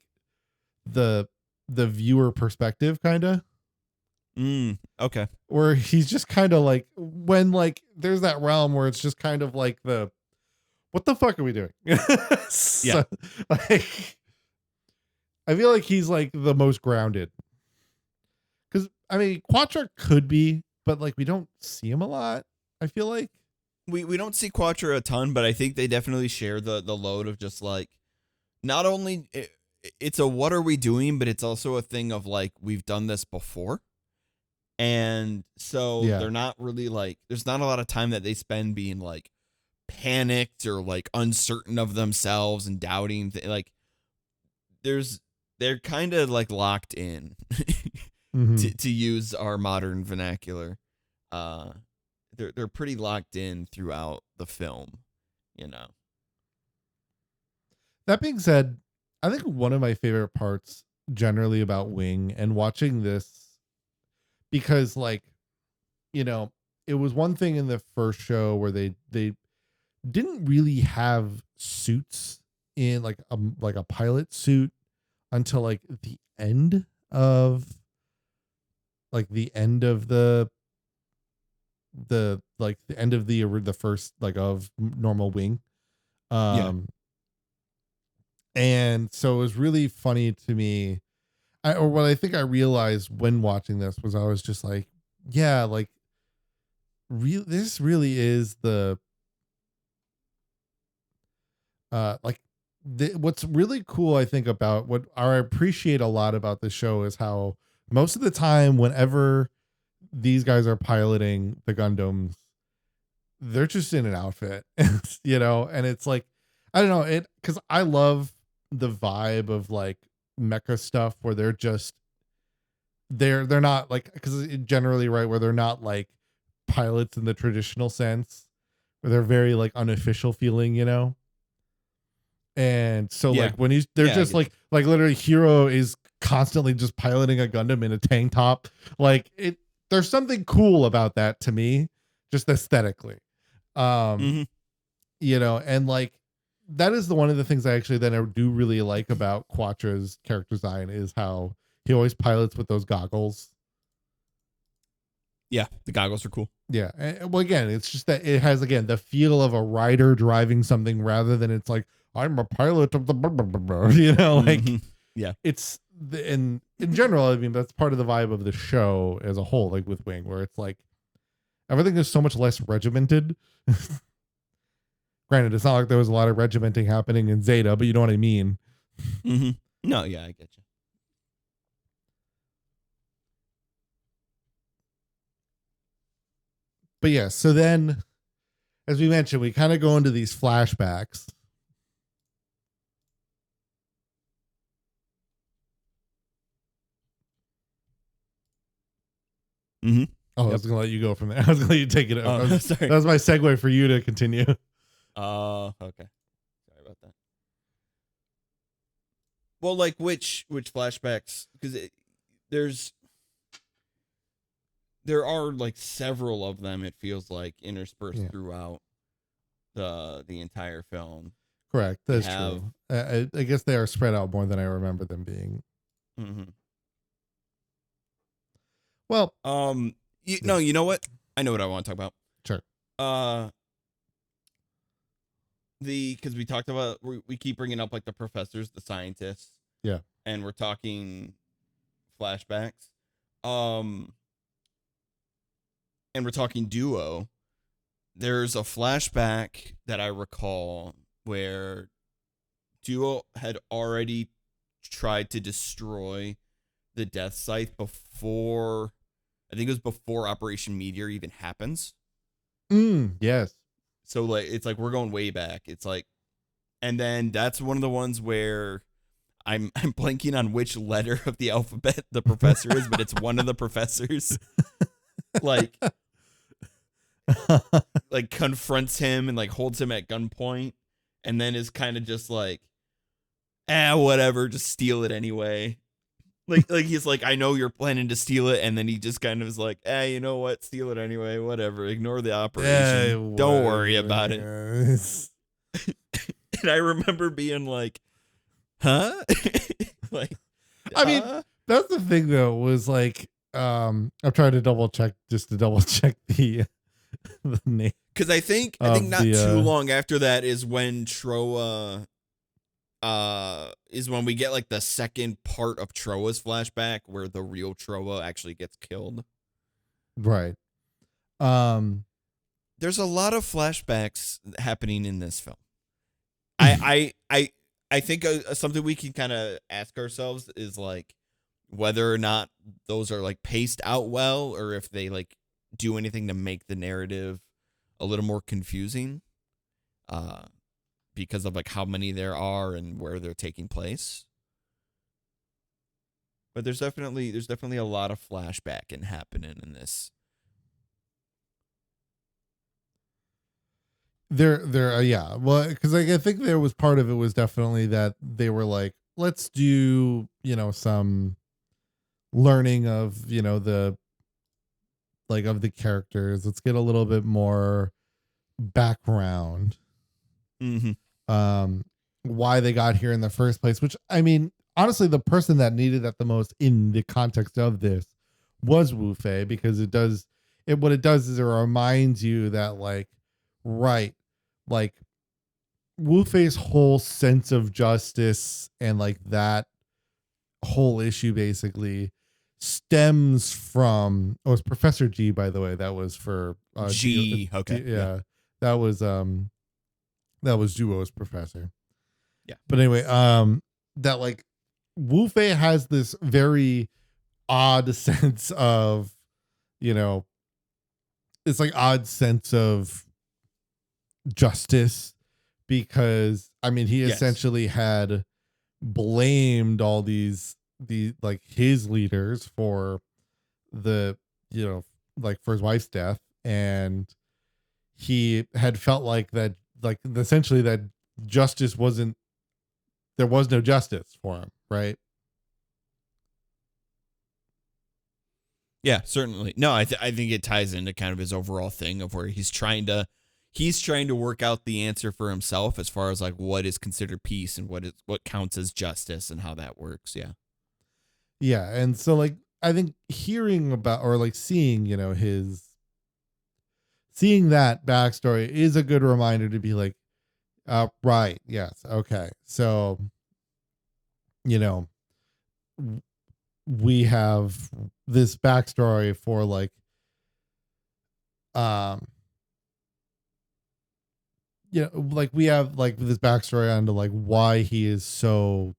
the viewer perspective, kind of. Okay. Where he's just kind of like, when like there's that realm where it's just kind of like what the fuck are we doing? So, like, I feel like he's like the most grounded. Because I mean, Quattro could be, but like we don't see him a lot. I feel like we don't see Quattro a ton, but I think they definitely share the load of just like, not only it's a what are we doing, but it's also a thing of like, we've done this before. And so they're not really like, there's not a lot of time that they spend being like panicked or like uncertain of themselves and doubting like they're kind of like locked in Mhm. to use our modern vernacular. They're pretty locked in throughout the film, you know. That being said, I think one of my favorite parts generally about Wing and watching this, because like, you know, it was one thing in the first show where they didn't really have suits in like a pilot suit until like the end of the end of the end of the first like of normal Wing. Yeah. um and so it was really funny to me. Or what I think I realized when watching this was I was just like, yeah, like this really is the like what's really cool I think about what I appreciate a lot about the show is how most of the time whenever these guys are piloting the Gundams, they're just in an outfit, you know, and it's like, I don't know, it because I love the vibe of like mecha stuff where they're not like, because generally, right, where they're not like pilots in the traditional sense, where they're very like unofficial feeling, you know. And so Yeah. like when they're Yeah, I just get you. like literally Hero is constantly just piloting a Gundam in a tank top, like it there's something cool about that to me, just aesthetically. um Mm-hmm. you know, and like that is the one of the things I actually then I do really like about Quattra's character design is how he always pilots with those goggles. Yeah, the goggles are cool. Yeah. Well, again, it's just that it has again the feel of a rider driving something rather than it's like I'm a pilot of the you know, like Mhm. Yeah. it's in general. I mean, that's part of the vibe of the show as a whole, like with Wing, where it's like everything is so much less regimented. Granted, it's not like there was a lot of regimenting happening in Zeta, but you know what I mean. Mm-hmm. No, yeah, I get you. But yeah, so then as we mentioned, we kind of go into these flashbacks. Mm-hmm. Oh, I Yep. was gonna let you go from there. I was gonna let you take it. Oh, That sorry. was my segue for you to continue. Okay. Sorry about that. Well, like which flashbacks? Because there are like several of them. It feels like interspersed Yeah. throughout the entire film. Correct. We That's have. true. I guess they are spread out more than I remember them being. Mm-hmm. Well, No, you know what? I know what I want to talk about. sure. Uh, because we talked about we keep bringing up like the professors, the scientists. Yeah. And we're talking flashbacks. Um, and we're talking duo. There's a flashback that I recall where Duo had already tried to destroy the Death Scythe before, I think it was before Operation Meteor even happens. Yes. So like it's like we're going way back. It's like, and then that's one of the ones where I'm blanking on which letter of the alphabet the professor is, but it's one of the professors. like confronts him and like holds him at gunpoint, and then is kind of just like, whatever, just steal it anyway. Like he's like, I know you're planning to steal it, and then he just kind of is like, you know what, steal it anyway, whatever, ignore the operation, don't worry about it. And I remember being like, huh? like, I mean, that's the thing though, was like, I'm trying to double check the the name. because I think not too long after that is when Troa is when we get like the second part of Troa's flashback where the real Troa actually gets killed. Right. There's a lot of flashbacks happening in this film. I think something we can kind of ask ourselves is like whether or not those are like paced out well, or if they like do anything to make the narrative a little more confusing. because of like how many there are and where they're taking place. But there's definitely a lot of flashback and happening in this. Yeah. Well, because like I think there was part of it was definitely that they were like, let's do some learning of the like of the characters. Let's get a little bit more background. Mm-hmm. Why they got here in the first place, which I mean, honestly, the person that needed that the most in the context of this was Wu Fei, because what it does is it reminds you that like, right, like Wu Fei's whole sense of justice and like that whole issue basically stems from, oh, it's Professor G, by the way. That was for G. Okay. yeah. That was Duo's professor. Yeah. But anyway, that like Wu Fei has this very odd sense of, it's like odd sense of justice, because I mean he essentially had blamed all these like his leaders for the like for his wife's death, and he had felt like that, like essentially that justice wasn't, there was no justice for him, right? Yeah, certainly. No, I think it ties into kind of his overall thing of where he's trying to work out the answer for himself as far as like what is considered peace and what counts as justice and how that works. Yeah. Yeah, and so like I think hearing about, or like seeing, seeing that backstory is a good reminder to be like, right, yes, okay. So, we have this backstory for like, like we have like this backstory onto like why he is so,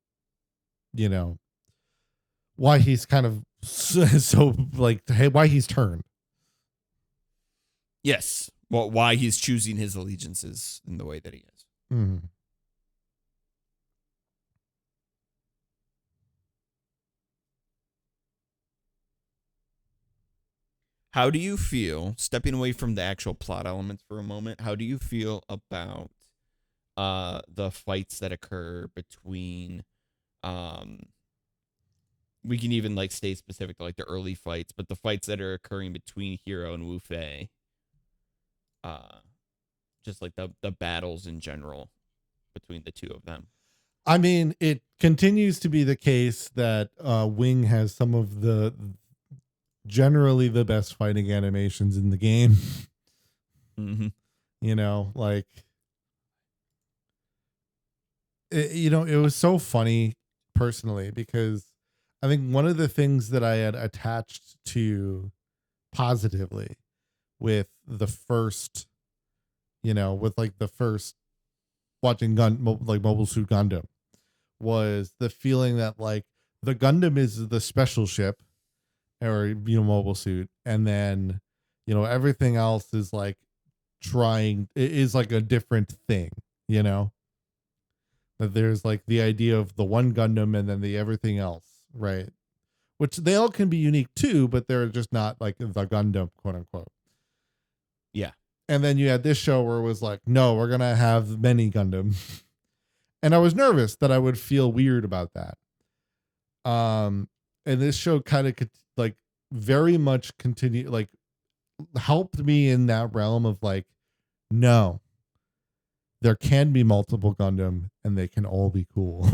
why he's kind of so like, hey, why he's turned. Yes. Well, why he's choosing his allegiances in the way that he is. Mm-hmm. How do you feel, stepping away from the actual plot elements for a moment, how do you feel about the fights that occur between we can even like stay specific to like the early fights, but the fights that are occurring between Hero and Wu Fei, just like the battles in general between the two of them? I mean, it continues to be the case that Wing has some of the generally the best fighting animations in the game. Mm-hmm. Like it was so funny personally, because I think one of the things that I had attached to positively with the first, with like the first watching Mobile Suit Gundam, was the feeling that like the Gundam is the special ship, or Mobile Suit, and then everything else is like it is like a different thing, that there's like the idea of the one Gundam and then the everything else, right? Which they all can be unique too, but they're just not like the Gundam, quote unquote. Yeah. And then you had this show where it was like, no, we're gonna have many Gundam. And I was nervous that I would feel weird about that. And this show kind of like very much continue, like helped me in that realm of like, no, there can be multiple Gundam and they can all be cool.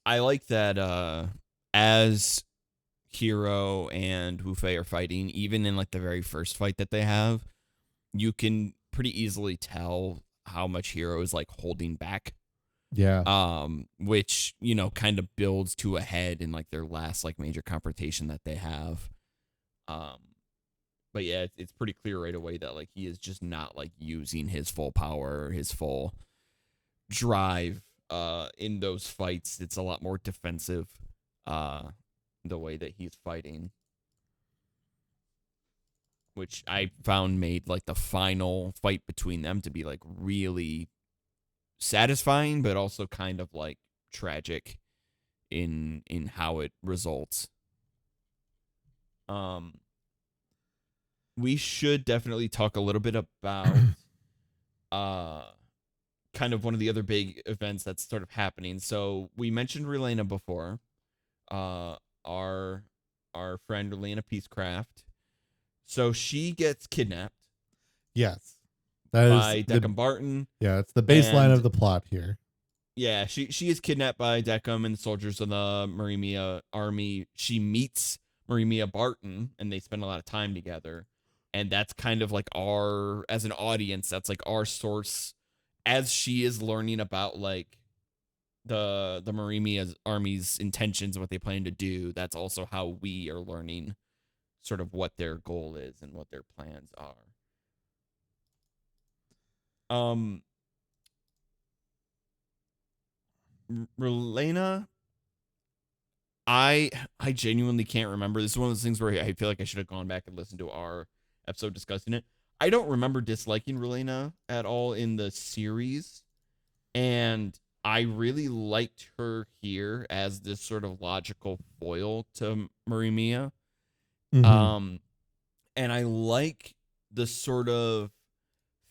I like that as Hero and Wu Fei are fighting, even in like the very first fight that they have, you can pretty easily tell how much Hero is like holding back. Yeah. Which, kind of builds to a head in like their last like major confrontation that they have. But yeah, it's pretty clear right away that like he is just not like using his full power or his full drive in those fights. It's a lot more defensive the way that he's fighting. which I found made like the final fight between them to be like really satisfying, but also kind of like tragic in how it results. We should definitely talk a little bit about kind of one of the other big events that's sort of happening. So we mentioned Relena before. Our friend Relena Peacecraft. So she gets kidnapped Yes. That by is Deckham Barton. yeah, it's the baseline And of the plot here. yeah, she is kidnapped by Deckham and the soldiers of the Marimia army. She meets Marimia Barton and they spend a lot of time together. And that's kind of like our, as an audience, that's like our source as she is learning about like the Marimia army's intentions and what they plan to do. That's also how we are learning sort of what their goal is and what their plans are. Relena, I genuinely can't remember. This is one of those things where I feel like I should have gone back and listened to our episode discussing it. I don't remember disliking Relena at all in the series, and I really liked her here as this sort of logical foil to Marimia. Mm-hmm. And I like the sort of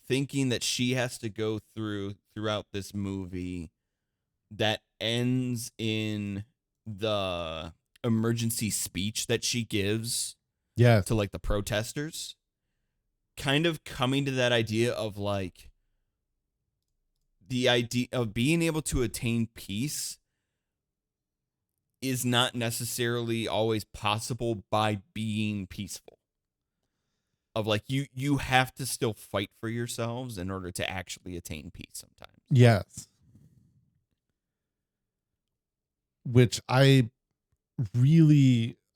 thinking that she has to go throughout this movie that ends in the emergency speech that she gives Yes. to like the protesters, kind of coming to that idea of like the idea of being able to attain peace is not necessarily always possible by being peaceful. Of like you have to still fight for yourselves in order to actually attain peace sometimes. Yes. Which I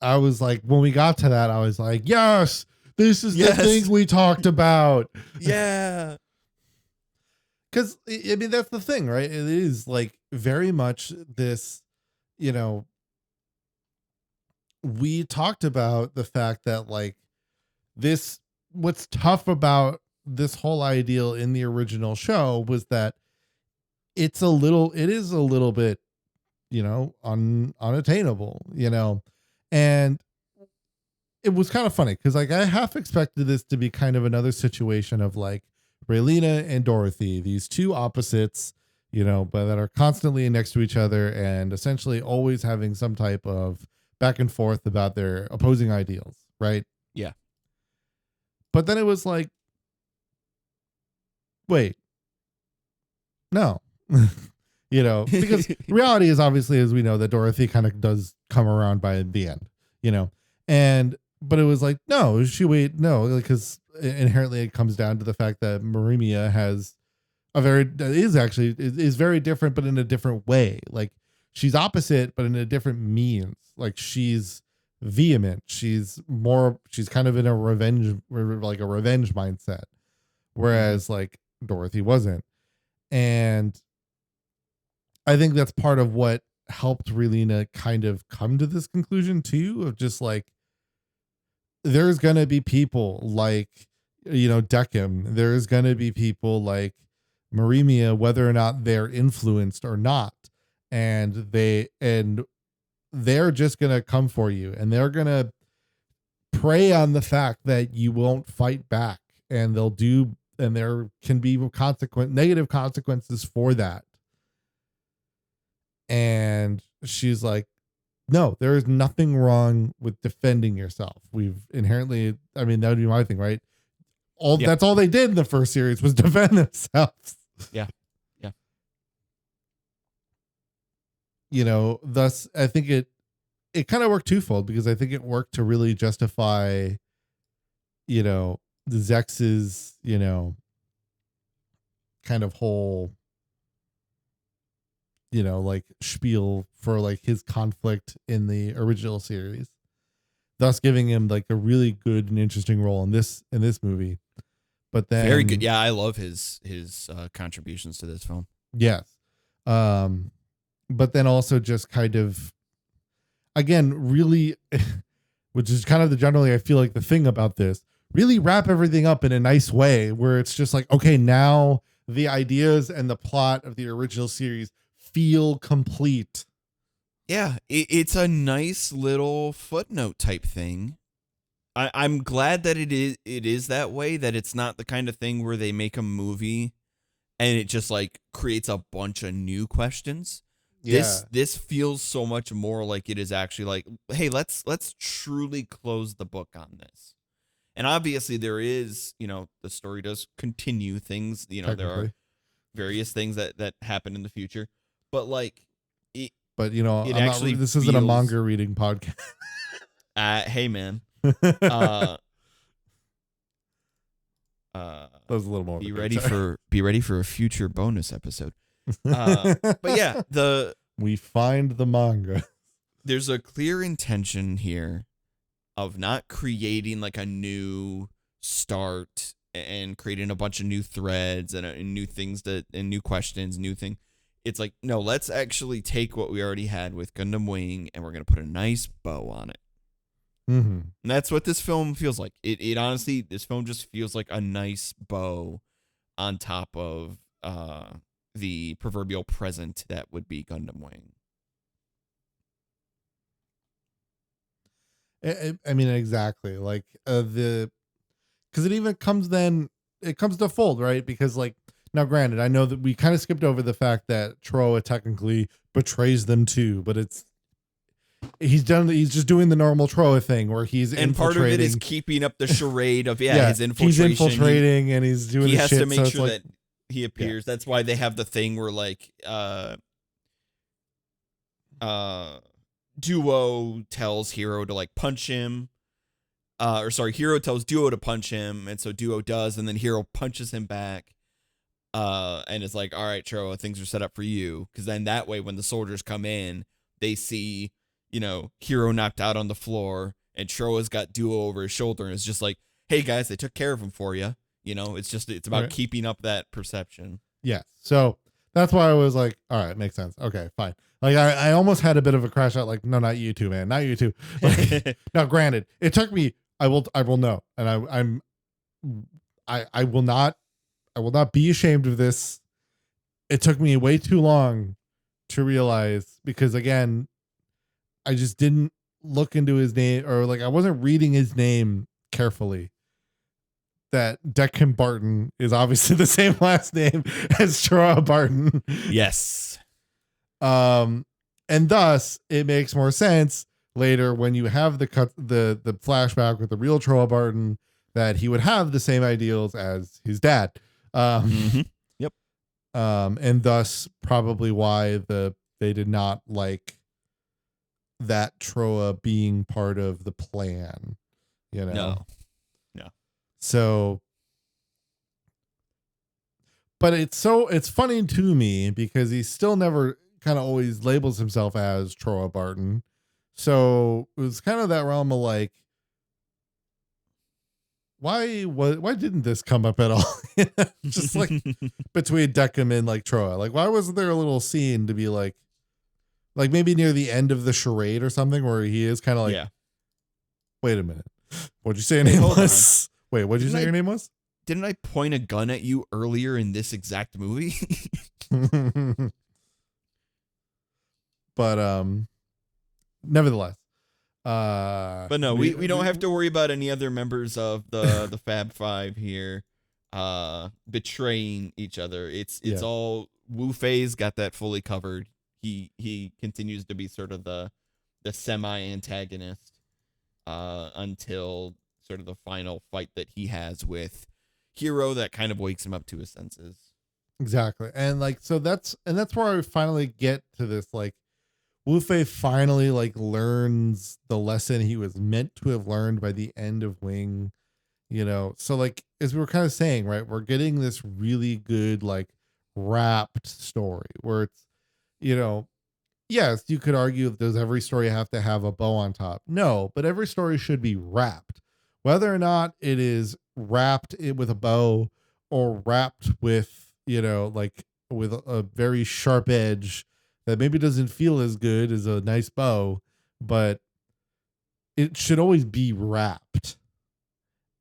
was like, when we got to that, I was like, yes, this is the thing we talked about. Yeah. Because, I mean, that's the thing, right? It is like very much this, we talked about the fact that like what's tough about this whole ideal in the original show was that it is a little bit, unattainable, and it was kind of funny because like I half expected this to be kind of another situation of like Raylena and Dorothy, these two opposites, but that are constantly next to each other and essentially always having some type of back and forth about their opposing ideals, right? Yeah. But then it was like, wait, no, because the reality is obviously, as we know, that Dorothy kind of does come around by the end, but it was like, no, because inherently it comes down to the fact that Marimia has is very different, but in a different way. Like she's opposite, but in a different means. Like she's vehement. She's kind of in a revenge mindset. Whereas like Dorothy wasn't. And I think that's part of what helped Relena kind of come to this conclusion too, of just like, there's going to be people like, Deckham. There's going to be people like Marimia, whether or not they're influenced or not. And they're just going to come for you, and they're going to prey on the fact that you won't fight back, and there can be negative consequences for that. And she's like, no, there is nothing wrong with defending yourself. We've inherently, I mean, that would be my thing, right? That's all they did in the first series was defend themselves. Yeah. Yeah. Thus I think it kind of worked twofold, because I think it worked to really justify, Zex's, kind of whole, like spiel for like his conflict in the original series, thus giving him like a really good and interesting role in this movie. But then very good. Yeah, I love his contributions to this film. Yes. But then also just kind of, again, really, which is kind of generally, I feel like the thing about this, really wrap everything up in a nice way where it's just like, okay, now the ideas and the plot of the original series feel complete. Yeah, it's a nice little footnote type thing. I'm glad that it is that way, that it's not the kind of thing where they make a movie and it just like creates a bunch of new questions. This feels so much more like it is actually like, hey, let's truly close the book on this. And obviously there is, the story does continue things, there are various things that happen in the future. But like but it actually this isn't a manga reading podcast. Hey man. That was a little more. Be ready for a future bonus episode. But yeah, we find the manga. There's a clear intention here of not creating like a new start and creating a bunch of new threads and new things and new questions, new thing. It's like, no, let's actually take what we already had with Gundam Wing and we're gonna put a nice bow on it. Mm-hmm. And that's what this film feels like. It honestly, this film just feels like a nice bow on top of the proverbial present that would be Gundam Wing. I mean, exactly. Like because it even comes to fold, right? Because like, now granted, I know that we kind of skipped over the fact that Troa technically betrays them too, but he's just doing the normal Troa thing where he's and part of it is keeping up the charade of his infiltration. He's infiltrating and he's doing he has shit, to make so sure that he appears. That's why they have the thing where like Duo tells Hero to like punch him. Hero tells Duo to punch him, and so Duo does, and then Hero punches him back. And it's like, all right, Troa, things are set up for you. Because then that way, when the soldiers come in, they see, Hero knocked out on the floor, and Troa's got Duo over his shoulder, and it's just like, hey guys, they took care of him for you. It's about keeping up that perception. Yeah. So that's why I was like, all right, makes sense. Okay, fine. Like I almost had a bit of a crash out. Like, no, not you two, man, not you two. Like, now, granted, it took me. I will know, and I will not. I will not be ashamed of this. It took me way too long to realize, because again, I just didn't look into his name, or like I wasn't reading his name carefully. That Declan Barton is obviously the same last name as Troa Barton. Yes. And thus it makes more sense later when you have the flashback with the real Troa Barton that he would have the same ideals as his dad. Yep. And thus probably why they did not like that Troa being part of the plan, No. So, but it's funny to me because he still never kind of always labels himself as Troa Barton. So it was kind of that realm of like, why didn't this come up at all? Just like between Declan and like Troa, like why wasn't there a little scene to be like maybe near the end of the charade or something where he is kind of like, wait a minute, what'd you say your name was? Wait, what'd you say your name was? Didn't I point a gun at you earlier in this exact movie? But nevertheless. But no, we don't have to worry about any other members of the Fab Five here betraying each other. It's all Wu Fei's got that fully covered. He continues to be sort of the semi-antagonist until sort of the final fight that he has with Hero that kind of wakes him up to his senses. Exactly. And like that's where I finally get to this, like Wu Fei finally like learns the lesson he was meant to have learned by the end of Wing, So like as we were kind of saying, right, we're getting this really good like wrapped story where it's, yes, you could argue, does every story have to have a bow on top? No, but every story should be wrapped. Whether or not it is wrapped with a bow or wrapped with, like with a very sharp edge that maybe doesn't feel as good as a nice bow, but it should always be wrapped.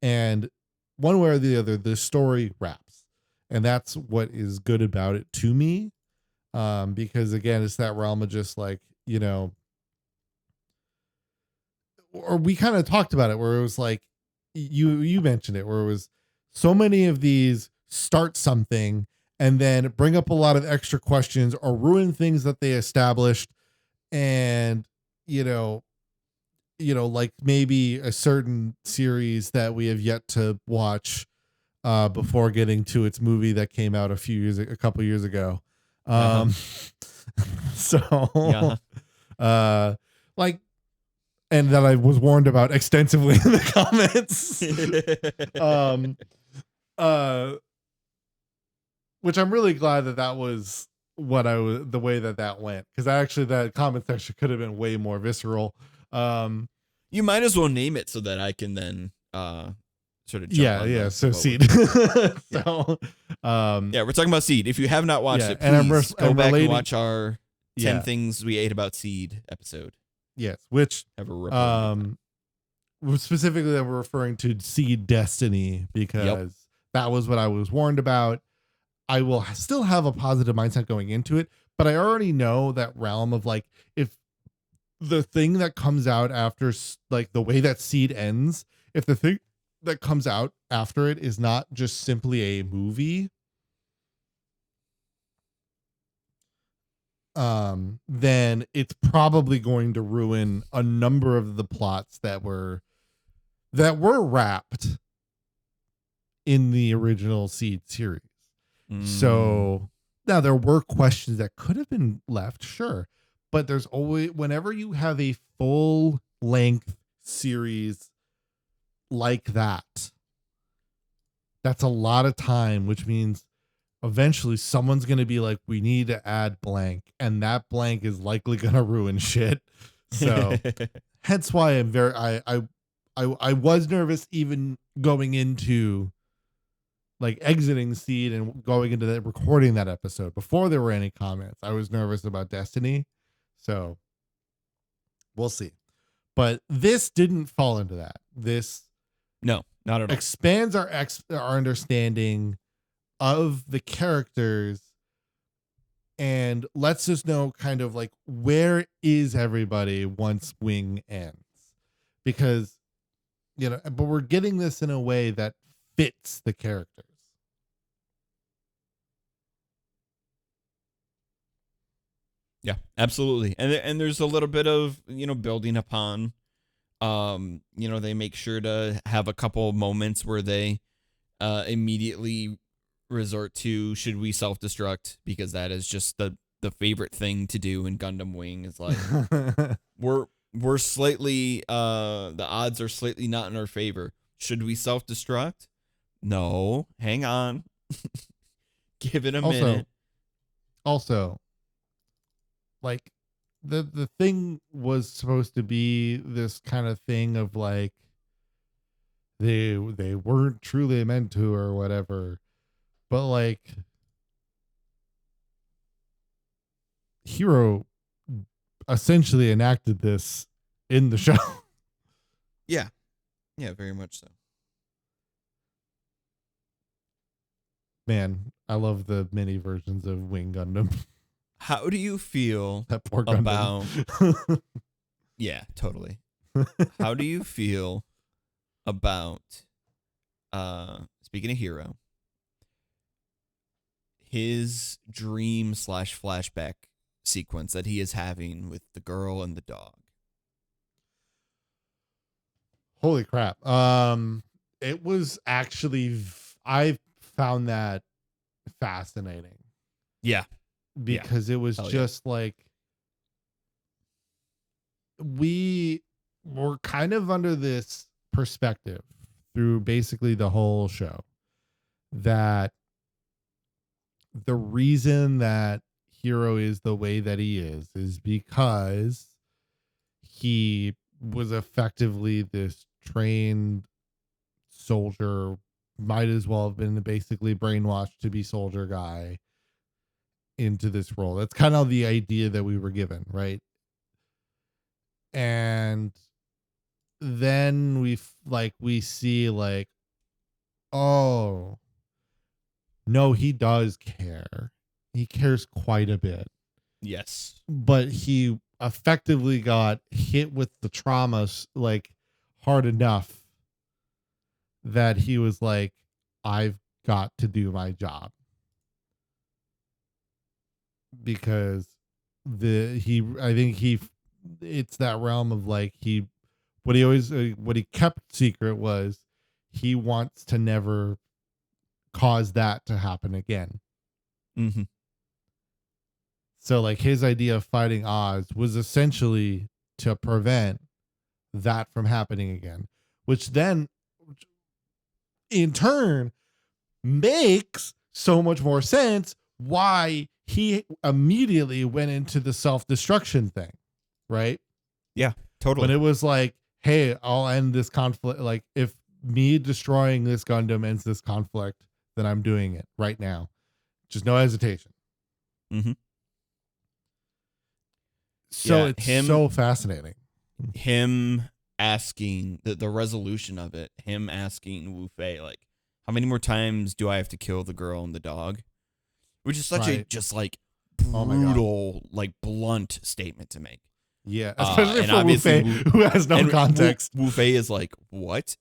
And one way or the other, the story wraps. And that's what is good about it to me. Because again, it's that realm of just like, you know, or we kind of talked about it where it was like you mentioned it, where it was so many of these start something and then bring up a lot of extra questions or ruin things that they established. And you know, like maybe a certain series that we have yet to watch before getting to its movie that came out a couple years ago. um so Yeah. like, and that I was warned about extensively in the comments. um which I'm really glad that was what I was, the way that went, because actually that comment section could have been way more visceral. You might as well name it so that I can then sort of jump Yeah, on yeah. the So what Seed. Yeah. So, Yeah, we're talking about Seed. If you have not watched yeah, it, and please go I'm back relating, and watch our 10 yeah, things we ate about Seed episode. yes, which Have a report on specifically that we're referring to Seed Destiny, because that was what I was warned about. I will still have a positive mindset going into it, but I already know that realm of like, if the thing that comes out after, like the way that Seed ends, if the thing that comes out after it is not just simply a movie, then it's probably going to ruin a number of the plots that were wrapped in the original Seed series. that. So now there were questions that could have been left, sure, but there's always, whenever you have a full length series like that, that's a lot of time, which means eventually someone's going to be like, we need to add blank, and that blank is likely going to ruin shit. So hence why I'm very, I was nervous even going into like exiting Seed and going into that, recording that episode before there were any comments. I was nervous about Destiny. So we'll see. But this didn't fall into that. This No, not at all. expands our understanding of the characters and lets us know kind of like, where is everybody once Wing ends, because but we're getting this in a way that fits the characters. Yeah, absolutely. And there's a little bit of, building upon, they make sure to have a couple of moments where they immediately resort to, should we self-destruct, because that is just the favorite thing to do in Gundam Wing. Is like, we're slightly the odds are slightly not in our favor. Should we self-destruct? No, hang on. Give it a minute. Also, like the thing was supposed to be this kind of thing of like, they weren't truly meant to or whatever, but like Hero essentially enacted this in the show. Yeah, very much so. Man, I love the mini versions of Wing Gundam. How do you feel That poor about Gundam. Yeah, totally. How do you feel about speaking of Hero, his dream / flashback sequence that he is having with the girl and the dog? Holy crap. It was actually, I found that fascinating. Yeah. Because it was just like, we were kind of under this perspective through basically the whole show that the reason that Hero is the way that he is because he was effectively this trained soldier, might as well have been basically brainwashed to be soldier guy into this role. That's kind of the idea that we were given, right? And then we see like, Oh, no, he does care. He cares quite a bit, Yes. but he effectively got hit with the traumas like hard enough that he was like, I've got to do my job, because I think it's that realm of like what he always what he kept secret was he wants to never cause that to happen again. Mm-hmm. So like his idea of fighting Oz was essentially to prevent that from happening again, which then in turn makes so much more sense why he immediately went into the self-destruction thing, right? Yeah, totally. When it was like, hey, I'll end this conflict. Like, if me destroying this Gundam ends this conflict, then I'm doing it right now. Just no hesitation. Mm-hmm. So Yeah, it's so fascinating. Him asking the resolution of it, him asking Wu Fei, like, how many more times do I have to kill the girl and the dog? Which is such a Right. just like Oh my God. brutal, like blunt statement to make. Yeah, especially and for Wu obviously Fei, who has no and context. Wu Fei is like, what?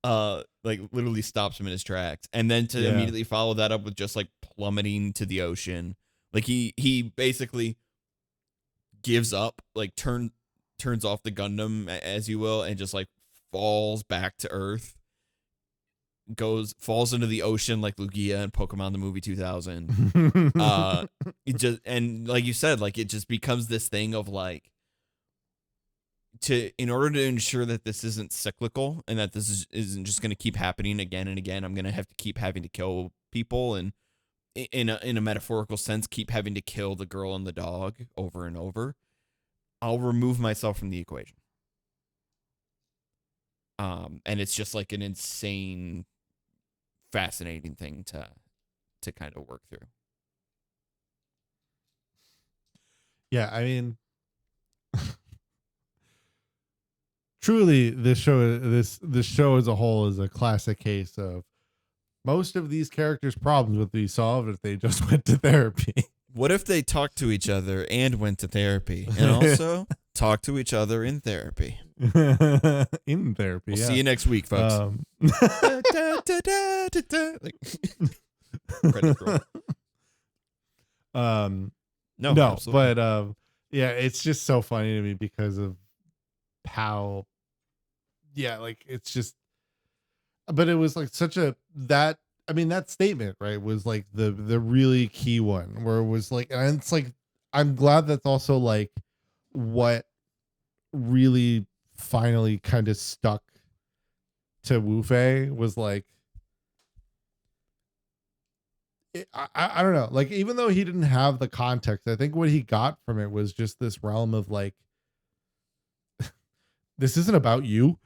Like literally stops him in his tracks, and then to Yeah. immediately follow that up with just like plummeting to the ocean. Like he basically gives up, like turns off the Gundam, as you will, and just like falls back to Earth. Falls into the ocean like Lugia in Pokemon the movie 2000. It just, and like you said, like it just becomes this thing of like, in order to ensure that this isn't cyclical and that this isn't just going to keep happening again and again, I'm going to have to keep having to kill people, and in a metaphorical sense, keep having to kill the girl and the dog over and over. I'll remove myself from the equation. And it's just like an insane, fascinating thing to kind of work through. Yeah, I mean, truly, this show as a whole is a classic case of most of these characters' problems would be solved if they just went to therapy. What if they talked to each other and went to therapy, and also talk to each other in therapy? In therapy. We'll yeah. see you next week, folks. Credit roll. No, absolutely. but yeah, it's just so funny to me because of how, yeah, like it's just, but it was like such a that I mean that statement, right, was like the really key one where it was like, and it's like I'm glad that's also like what really finally kind of stuck to Wu Fei was like, I don't know, like even though he didn't have the context, I think what he got from it was just this realm of like, this isn't about you.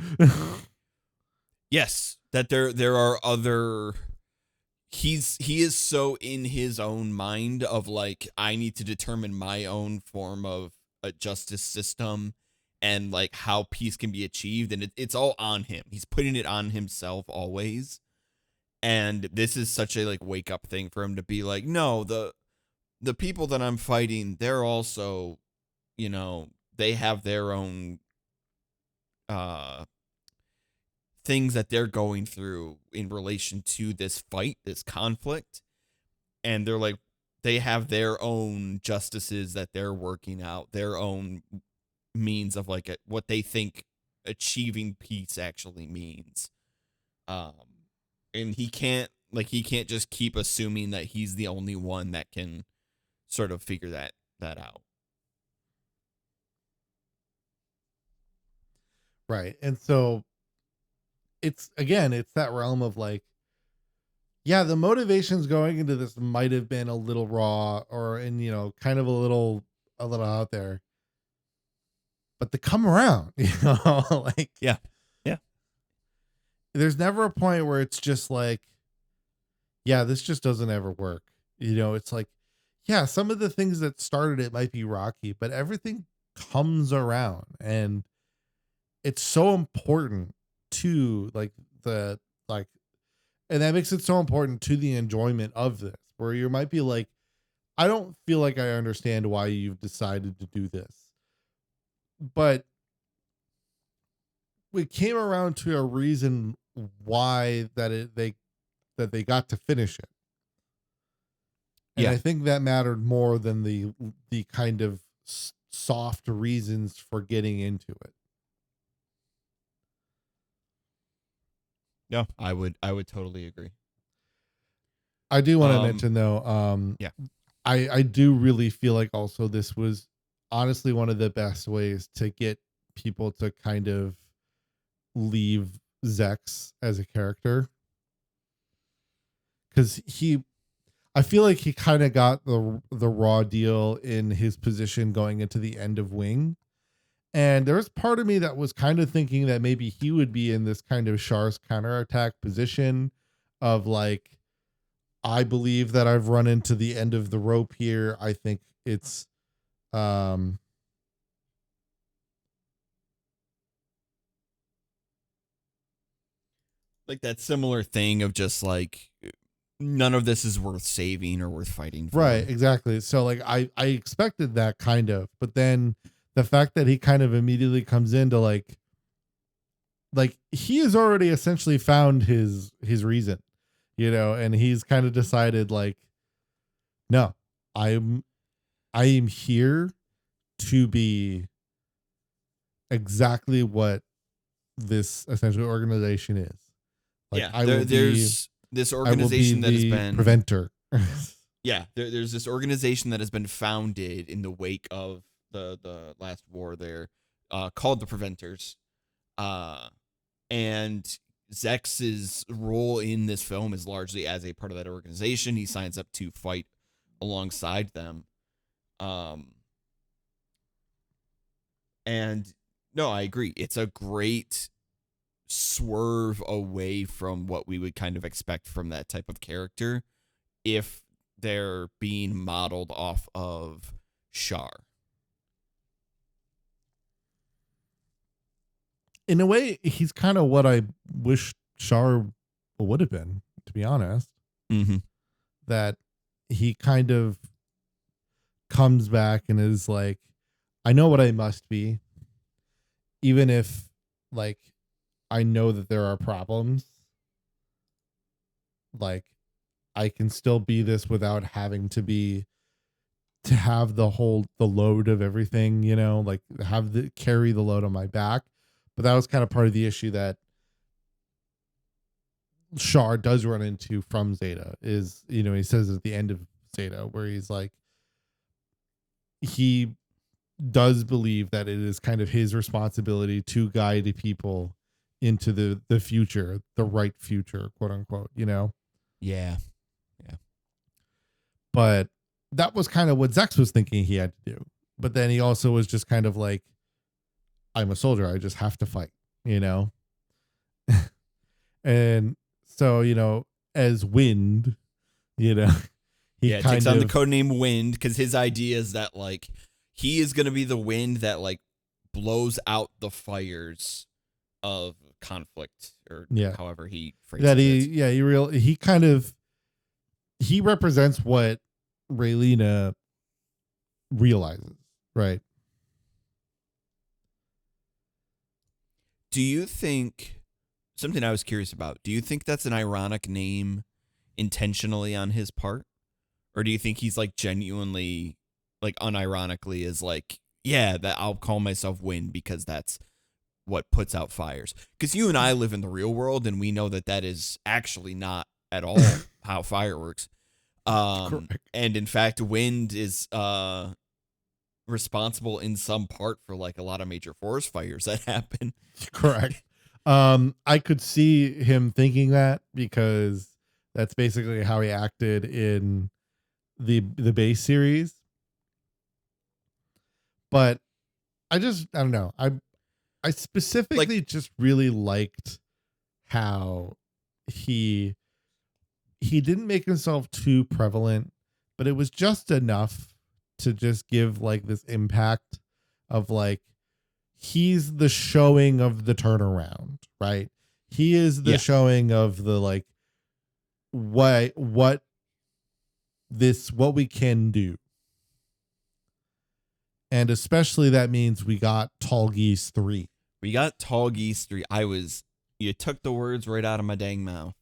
Yes, that there are other. He is so in his own mind of like, I need to determine my own form of a justice system and like how peace can be achieved, and it's all on him. He's putting it on himself always. And this is such a like wake up thing for him to be like, no, the people that I'm fighting, they're also, they have their own things that they're going through in relation to this fight, this conflict. And they're like, they have their own justices that they're working out, their own means of like what they think achieving peace actually means. And he can't just keep assuming that he's the only one that can sort of figure that out. Right. And so it's that realm of like, yeah, the motivations going into this might have been a little raw or kind of a little out there. But they come around, like yeah. There's never a point where it's just like, yeah, this just doesn't ever work. It's like, yeah, some of the things that started it might be rocky, but everything comes around, and it's so important to like And that makes it so important to the enjoyment of this, where you might be like, I don't feel like I understand why you've decided to do this. But we came around to a reason why that they got to finish it. And Yeah. I think that mattered more than the kind of soft reasons for getting into it. Yeah, I would totally agree. I do want to mention though, yeah. I do really feel like also this was honestly one of the best ways to get people to kind of leave Zex as a character. Cause I feel like he kind of got the raw deal in his position going into the end of Wing. And there was part of me that was kind of thinking that maybe he would be in this kind of Char's counterattack position of like, I believe that I've run into the end of the rope here. I think it's like that similar thing of just like none of this is worth saving or worth fighting for. Right, exactly. So like I expected that kind of, but then the fact that he kind of immediately comes into like he has already essentially found his reason, and he's kind of decided like, no, I am here to be exactly what this essentially organization is. Like, yeah, there's this organization that has been preventer. Yeah, there's this organization that has been founded in the wake of the last war there, called the Preventers, and Zex's role in this film is largely as a part of that organization. He signs up to fight alongside them, and no, I agree. It's a great swerve away from what we would kind of expect from that type of character if they're being modeled off of Char. In a way, he's kind of what I wish Char would have been, to be honest. Mm-hmm. That he kind of comes back and is like, I know what I must be, even if like I know that there are problems. Like, I can still be this without having to have the load of everything, like carry the load on my back. But that was kind of part of the issue that Char does run into from Zeta is, he says at the end of Zeta where he's like, he does believe that it is kind of his responsibility to guide people into the future, the right future, quote unquote, Yeah. Yeah. But that was kind of what Zex was thinking he had to do. But then he also was just kind of like, I'm a soldier. I just have to fight, And so, as Wind, he takes on the codename Wind because his idea is that like he is going to be the wind that like blows out the fires of conflict or however he phrases that. He represents what Raylena realizes, right? Do you think something I was curious about? Do you think that's an ironic name intentionally on his part? Or do you think he's like genuinely, like unironically is like, yeah, that I'll call myself Wind because that's what puts out fires? Because you and I live in the real world and we know that that is actually not at all how fire works. And in fact, Wind is responsible in some part for like a lot of major forest fires that happen. Correct. I could see him thinking that because that's basically how he acted in the base series. But I don't know. I specifically just really liked how he didn't make himself too prevalent, but it was just enough to just give like this impact of like, he's the showing of the turnaround, right? He is the showing of the like, what we can do. And especially that means we got Tall Geese 3. We got Tall Geese 3. You took the words right out of my dang mouth.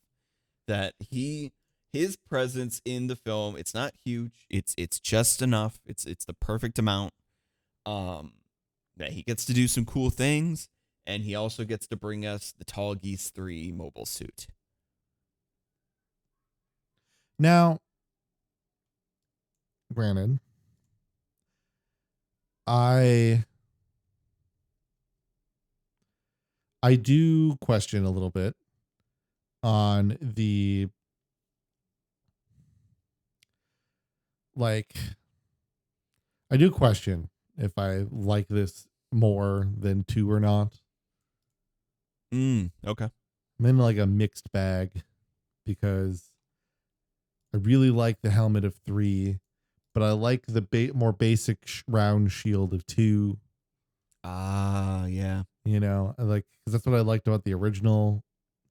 That his presence in the film, it's not huge. It's just enough. It's the perfect amount. That he gets to do some cool things, and he also gets to bring us the Tall Geese 3 mobile suit. Now, granted, I do question a little bit on the I do question if I like this more than 2 or not. Okay. I'm in like a mixed bag because I really like the helmet of 3, but I like the more basic round shield of 2. Yeah. You know, because that's what I liked about the original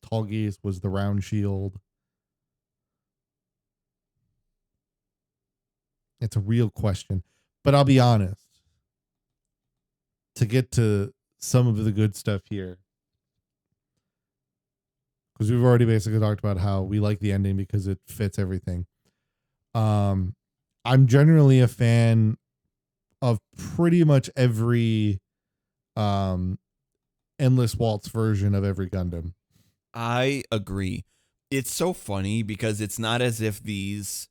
Tall Geese was the round shield. It's a real question, but I'll be honest. To get to some of the good stuff here, because we've already basically talked about how we like the ending because it fits everything. I'm generally a fan of pretty much every Endless Waltz version of every Gundam. I agree. It's so funny because it's not as if these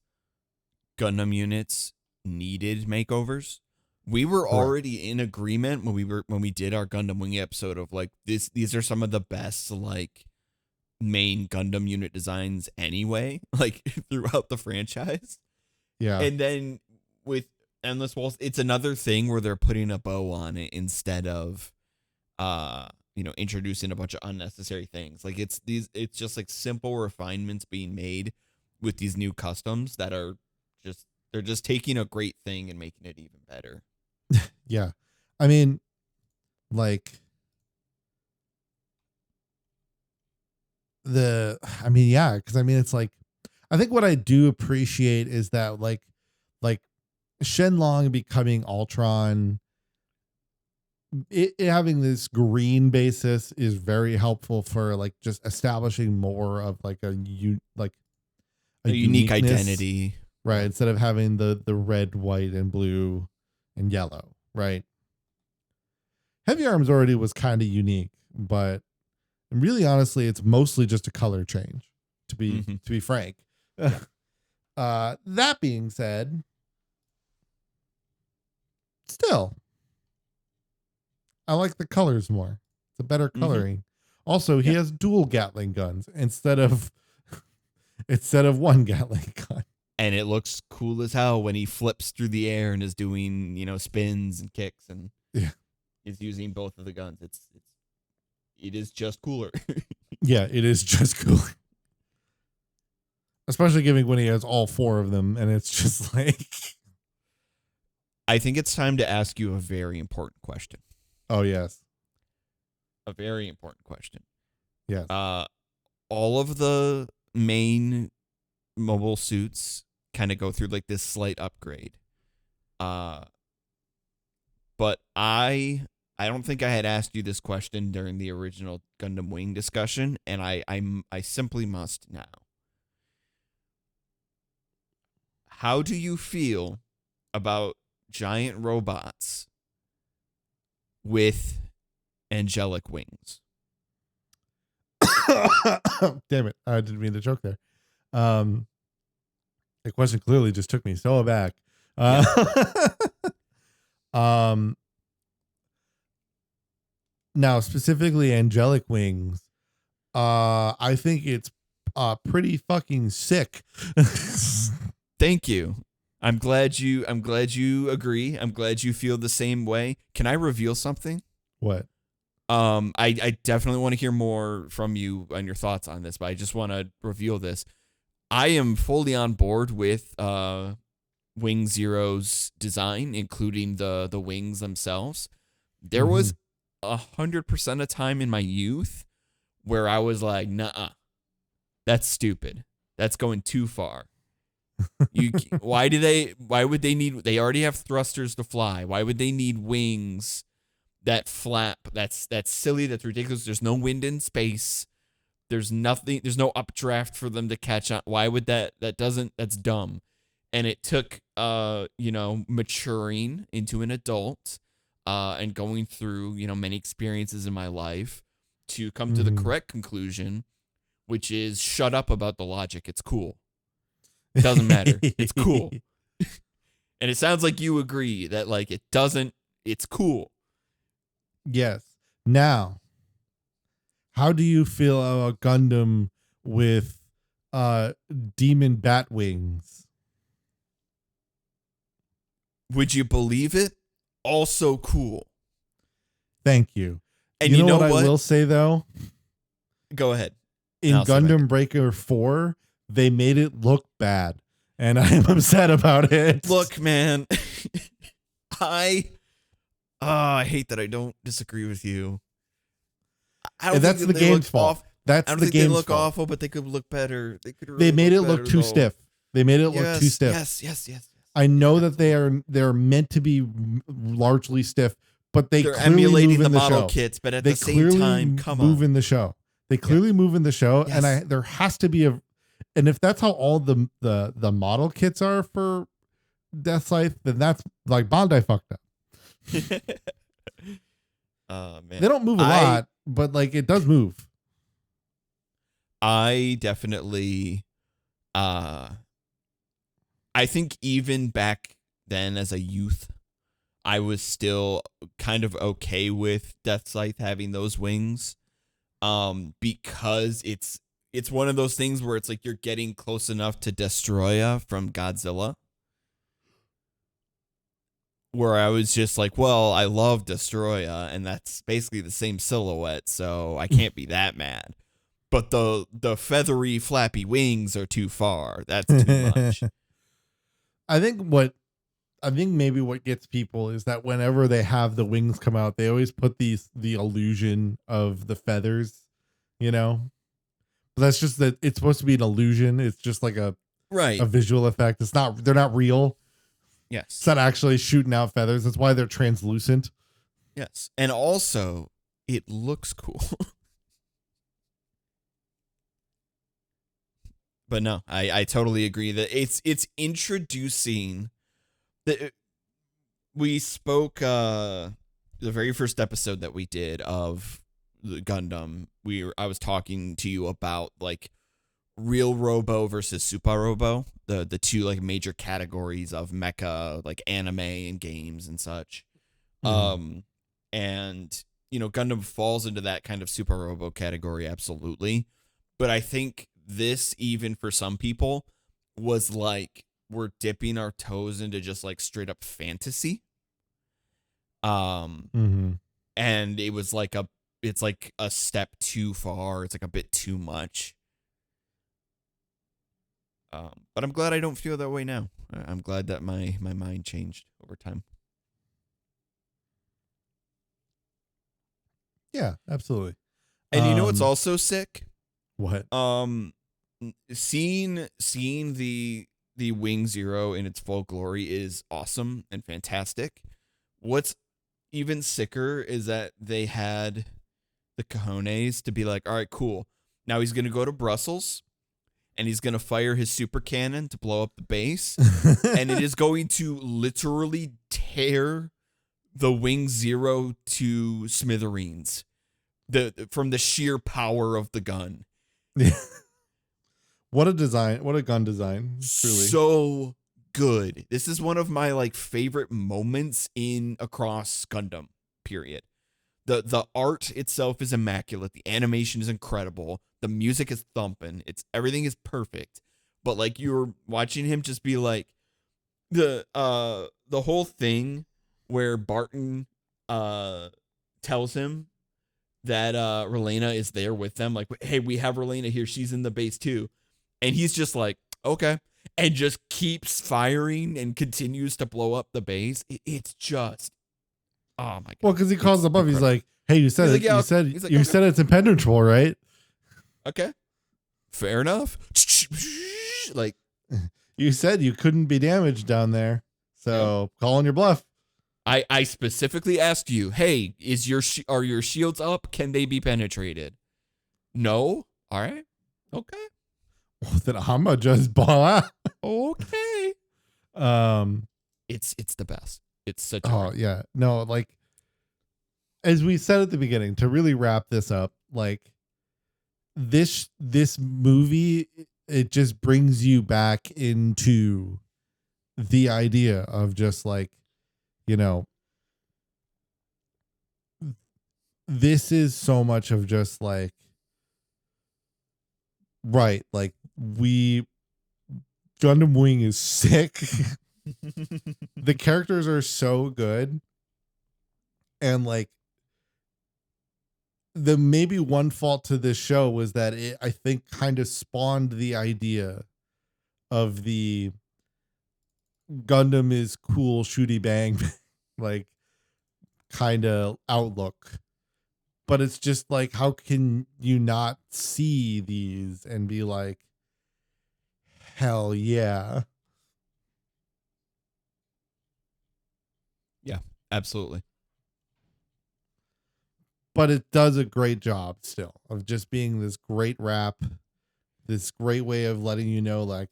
Gundam units needed makeovers. We were already in agreement when we did our Gundam Wing episode of like these are some of the best like main Gundam unit designs anyway, like throughout the franchise. Yeah. And then with Endless Waltz, it's another thing where they're putting a bow on it instead of introducing a bunch of unnecessary things. Like it's just like simple refinements being made with these new customs that are they're just taking a great thing and making it even better. Yeah. I mean, it's like, I think what I do appreciate is that like Shenlong becoming Ultron, it having this green basis is very helpful for like just establishing more of like a unique uniqueness, identity, right? Instead of having the red, white, and blue and yellow, right? Heavy Arms already was kind of unique, but really honestly, it's mostly just a color change, to be frank. That being said, still, I like the colors more. It's a better coloring. Also, he has dual Gatling guns instead of one Gatling gun. And it looks cool as hell when he flips through the air and is doing, spins and kicks and is using both of the guns. It is just cooler. Yeah, it is just cooler. Especially given when he has all 4 of them and it's just like I think it's time to ask you a very important question. Oh, yes. A very important question. Yes. All of the main mobile suits kind of go through like this slight upgrade. But I don't think I had asked you this question during the original Gundam Wing discussion, and I simply must now. How do you feel about giant robots with angelic wings? Damn it. I didn't mean to choke there. The question clearly just took me so aback. Now specifically angelic wings, I think it's pretty fucking sick. Thank you. I'm glad you agree. I'm glad you feel the same way. Can I reveal something? What? I definitely want to hear more from you on your thoughts on this, but I just want to reveal this. I am fully on board with Wing Zero's design, including the wings themselves. There was 100% of time in my youth where I was like, "Nuh-uh, that's stupid. That's going too far. Why would they need, they already have thrusters to fly. Why would they need wings that flap? That's silly. That's ridiculous. There's no wind in space. There's nothing, there's no updraft for them to catch on. Why would that's dumb. And it took, maturing into an adult, and going through, many experiences in my life to come to the correct conclusion, which is shut up about the logic. It's cool. It doesn't matter. It's cool. And it sounds like you agree that like it's cool. Yes. Now, how do you feel about Gundam with demon bat wings? Would you believe it? Also cool. Thank you. And you know what what I will say though? Go ahead. In Gundam Breaker 4, they made it look bad, and I am upset about it. Look, man, I hate that I don't disagree with you. I don't that's think the game's fault. That's I don't the think they game's look fault. awful, but they could look better. They made it look too stiff. They made it look too stiff. Yes. I know that they're meant to be largely stiff, but they're emulating the model show. Kits, but at they the same time, come on. move in the show. They clearly move in the show, Yes. and there has to be and if that's how all the model kits are for Death Scythe, then that's like Bandai fucked up. Oh man, they don't move a lot, but like it does move. I definitely, I think even back then as a youth, I was still kind of okay with Death Scythe having those wings, because it's one of those things where it's like you're getting close enough to Destroya from Godzilla, where I was just like, well, I love Destroya, and that's basically the same silhouette, so I can't be that mad. But the feathery, flappy wings are too far. That's too much. I think maybe what gets people is that whenever they have the wings come out, they always put the illusion of the feathers, But that's just that it's supposed to be an illusion. It's just like a visual effect. They're not real. Yes. It's not actually shooting out feathers. That's why they're translucent. Yes. And also, it looks cool. But no, I totally agree that it's introducing the. We spoke the very first episode that we did of the Gundam. I was talking to you about like real Robo versus Super Robo, the two like major categories of mecha, like anime and games and such. And Gundam falls into that kind of Super Robo category, absolutely. But I think this, even for some people, was like we're dipping our toes into just like straight up fantasy. And it was like it's like a step too far. It's like a bit too much. But I'm glad I don't feel that way now. I'm glad that my mind changed over time. Yeah, absolutely. And you know what's also sick? What? Seeing the Wing Zero in its full glory is awesome and fantastic. What's even sicker is that they had the cojones to be like, all right, cool. Now he's going to go to Brussels and he's going to fire his super cannon to blow up the base. And it is going to literally tear the Wing Zero to smithereens from the sheer power of the gun. What a design. What a gun design. Truly. So good. This is one of my like favorite moments across Gundam, period. The art itself is immaculate. The animation is incredible. The music is thumping. Everything is perfect. But like you're watching him just be like the whole thing where Barton tells him that Relena is there with them. Like, hey, we have Relena here. She's in the base too. And he's just like, okay. And just keeps firing and continues to blow up the base. It's just, oh my God. Well, because he calls above. He's like, hey, you said He's it. like, yeah, You said it's impenetrable, right? Okay. Fair enough. bitch. Like, You said you couldn't be damaged down there, so calling your bluff. I specifically asked you, hey, are your shields up? Can they be penetrated? No. All right. Okay. Well, then I'ma just ball out. Okay. Um. It's the best. It's such a Oh yeah. No, like as we said at the beginning, to really wrap this up, like this movie, it just brings you back into the idea of just like, you know, this is so much of just like, right, like Gundam Wing is sick. The characters are so good, and like the maybe one fault to this show was that it, I think, kind of spawned the idea of the Gundam is cool shooty bang like kind of outlook. But it's just like, how can you not see these and be like, hell yeah. Yeah, absolutely. But it does a great job still of just being this great rap, this great way of letting you know, like,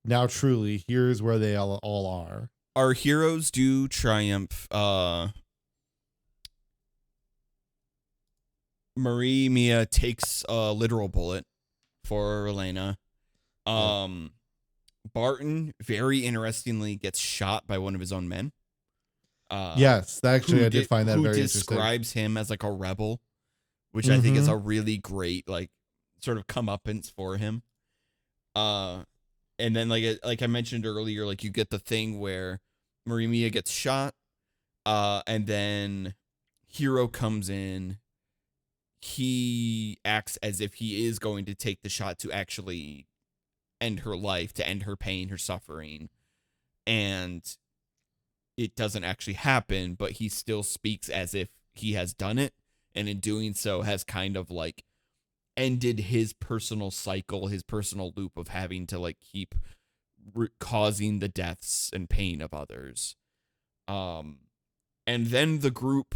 now truly, here's where they all are. Our heroes do triumph. Marie Mia takes a literal bullet for Elena. Barton, very interestingly, gets shot by one of his own men. Yes, actually, I did find that very interesting. Who describes him as like a rebel, which I think is a really great, like, sort of comeuppance for him. And then like I mentioned earlier, like you get the thing where Marie Mia gets shot, and then Hero comes in. He acts as if he is going to take the shot to actually end her life, to end her pain, her suffering. And it doesn't actually happen, but he still speaks as if he has done it. And in doing so has kind of like ended his personal cycle, his personal loop of having to like keep causing the deaths and pain of others. And then the group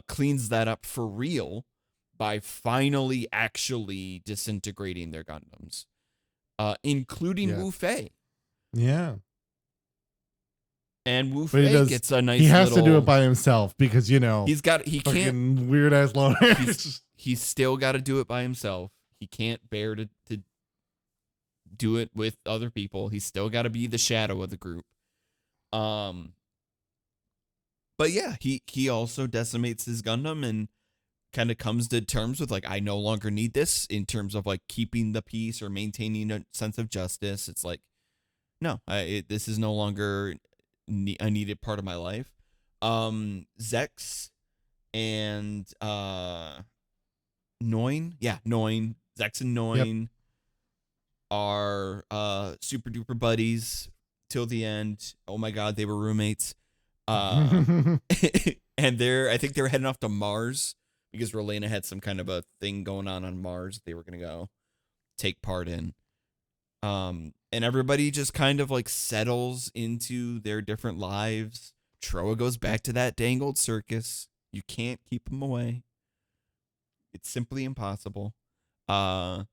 cleans that up for real by finally actually disintegrating their Gundams, including Wu Fei. Yeah. And Wu Fei gets a nice. He has to do it by himself because, you know, he can't weird ass loners. He's still got to do it by himself. He can't bear to do it with other people. He's still got to be the shadow of the group. But yeah, he also decimates his Gundam and kind of comes to terms with like, I no longer need this in terms of like keeping the peace or maintaining a sense of justice. It's like, no, this is no longer a needed part of my life. Zex and Noin, Zex and Noin are super duper buddies till the end. Oh my god, they were roommates. And I think they're heading off to Mars because Relena had some kind of a thing going on Mars they were gonna go take part in. And everybody just kind of like settles into their different lives. Troa goes back to that dang old circus. You can't keep him away. It's simply impossible. And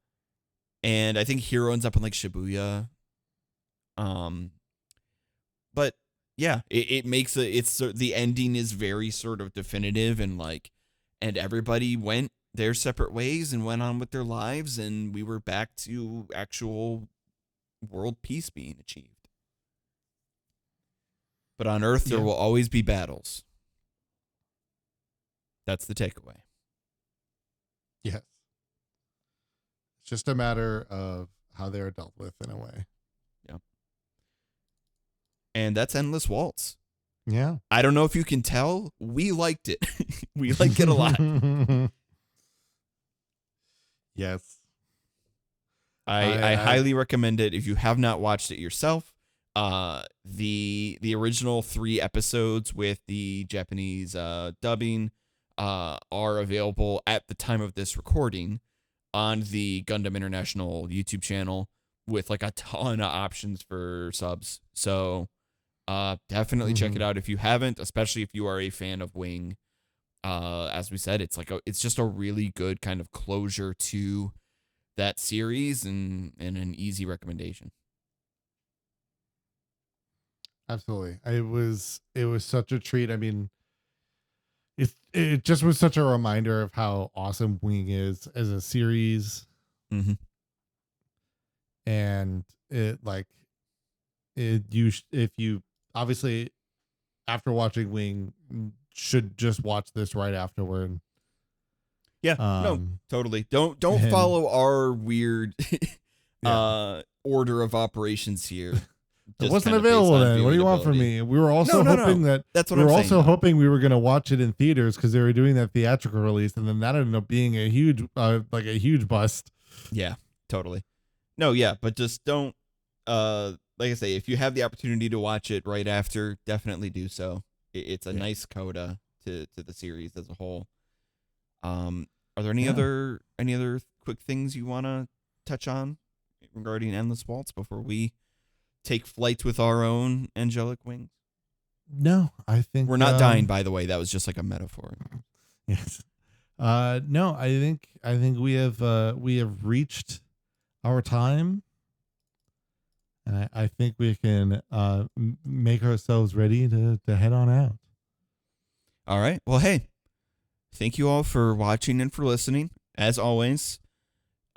I think Hero ends up in like Shibuya. But yeah, it makes the ending is very sort of definitive and like, and everybody went their separate ways and went on with their lives, and we were back to actual world peace being achieved. But on Earth, there will always be battles. That's the takeaway. Yes. It's just a matter of how they're dealt with in a way. Yeah. And that's Endless Waltz. Yeah. I don't know if you can tell. We liked it. We like it a lot. Yes. I highly recommend it if you have not watched it yourself. The original 3 episodes with the Japanese dubbing are available at the time of this recording on the Gundam International YouTube channel. with like a ton of options for subs. So definitely check it out if you haven't, especially if you are a fan of Wing. As we said, it's just a really good kind of closure to that series and an easy recommendation. Absolutely. It was such a treat. I mean, it just was such a reminder of how awesome Wing is as a series. Mm-hmm. And if you obviously after watching Wing should just watch this right afterward. Yeah, no, totally. Don't follow our weird order of operations here. It wasn't available then. What do you want from me? We were also hoping that that's what we were I'm also saying, hoping we were going to watch it in theaters because they were doing that theatrical release, and then that ended up being a huge bust. Yeah, totally. No, yeah, but just don't. Like I say, if you have the opportunity to watch it right after, definitely do so. It's a nice coda to the series as a whole. Are there any other quick things you want to touch on regarding Endless Waltz before we take flight with our own angelic wings? No, I think we're not dying. By the way, that was just like a metaphor. Yes. No, I think we have reached our time, and I think we can make ourselves ready to head on out. All right. Well, hey, thank you all for watching and for listening. As always,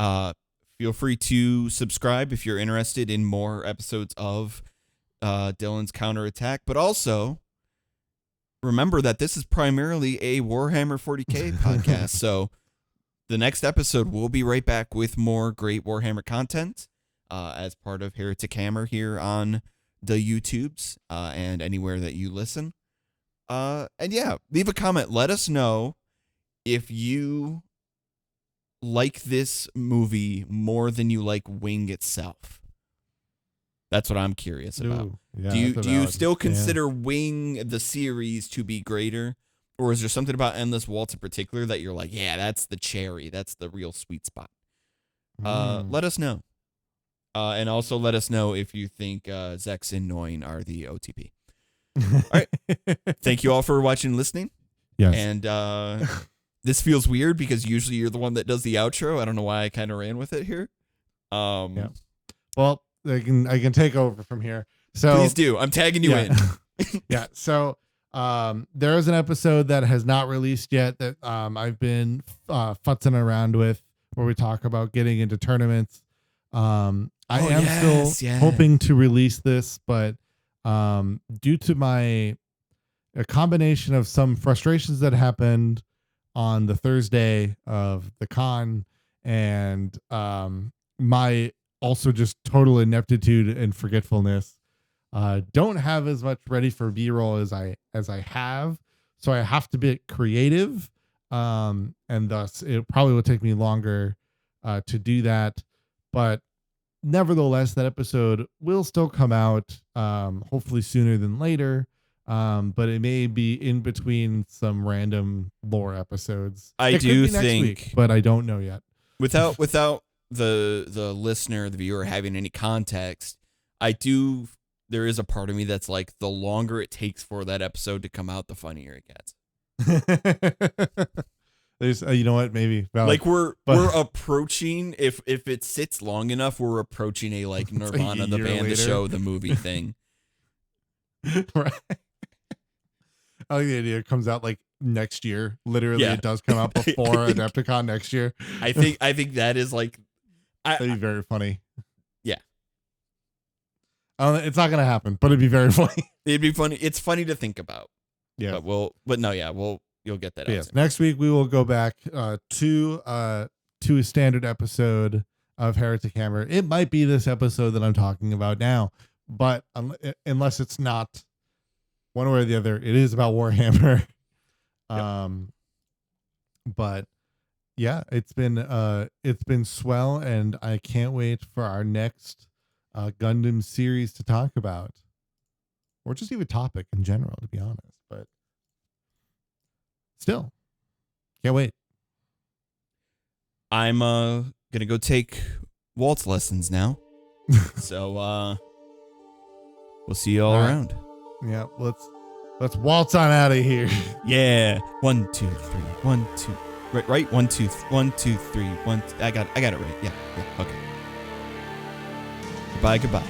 feel free to subscribe if you're interested in more episodes of Dylan's Counterattack. But also, remember that this is primarily a Warhammer 40K podcast. So the next episode, we'll be right back with more great Warhammer content as part of Heretic Hammer here on the YouTubes and anywhere that you listen. And yeah, leave a comment. Let us know if you like this movie more than you like Wing itself. That's what I'm curious about. Yeah, do you still consider Wing the series to be greater, or is there something about Endless Waltz in particular that you're like, yeah, that's the cherry, that's the real sweet spot? Let us know. And also let us know if you think Zex and Noin are the OTP. All right. Thank you all for watching and listening. Yes. And this feels weird because usually you're the one that does the outro. I don't know why I kind of ran with it here. Yeah. Well, I can take over from here. So please do. I'm tagging you in. Yeah. So there is an episode that has not released yet that I've been futzing around with, where we talk about getting into tournaments. I am still hoping to release this, but due to a combination of some frustrations that happened on the Thursday of the con, and my also just total ineptitude and forgetfulness, don't have as much ready for B-roll as I have, so I have to be creative, and thus it probably will take me longer to do that, but nevertheless that episode will still come out, hopefully sooner than later. But it may be in between some random lore episodes. I do think, week, but I don't know yet. Without the listener, the viewer having any context, there is a part of me that's like, the longer it takes for that episode to come out, the funnier it gets. There's, you know what, maybe like we're approaching, if it sits long enough, we're approaching a like Nirvana the band, the show, the movie thing. Right. I like the idea. It comes out like next year. Literally, It does come out before Adepticon next year. I think that is like, that'd be very funny. Yeah. It's not gonna happen, but it'd be very funny. It'd be funny. It's funny to think about. Yeah. You'll get that. Yes. Next week we will go back to a standard episode of Heretic Hammer. It might be this episode that I'm talking about now, but unless it's not, one way or the other, it is about Warhammer. But yeah, it's been swell, and I can't wait for our next Gundam series to talk about, or just even topic in general, to be honest. But still, can't wait. I'm gonna go take waltz lessons now. So we'll see you all All right. around. Yeah, let's waltz on out of here. Yeah. 1, 2, 3. 1, 2. Right. 1, 2, 1, 2, 3. 1. I got it right. Yeah. Okay. Goodbye.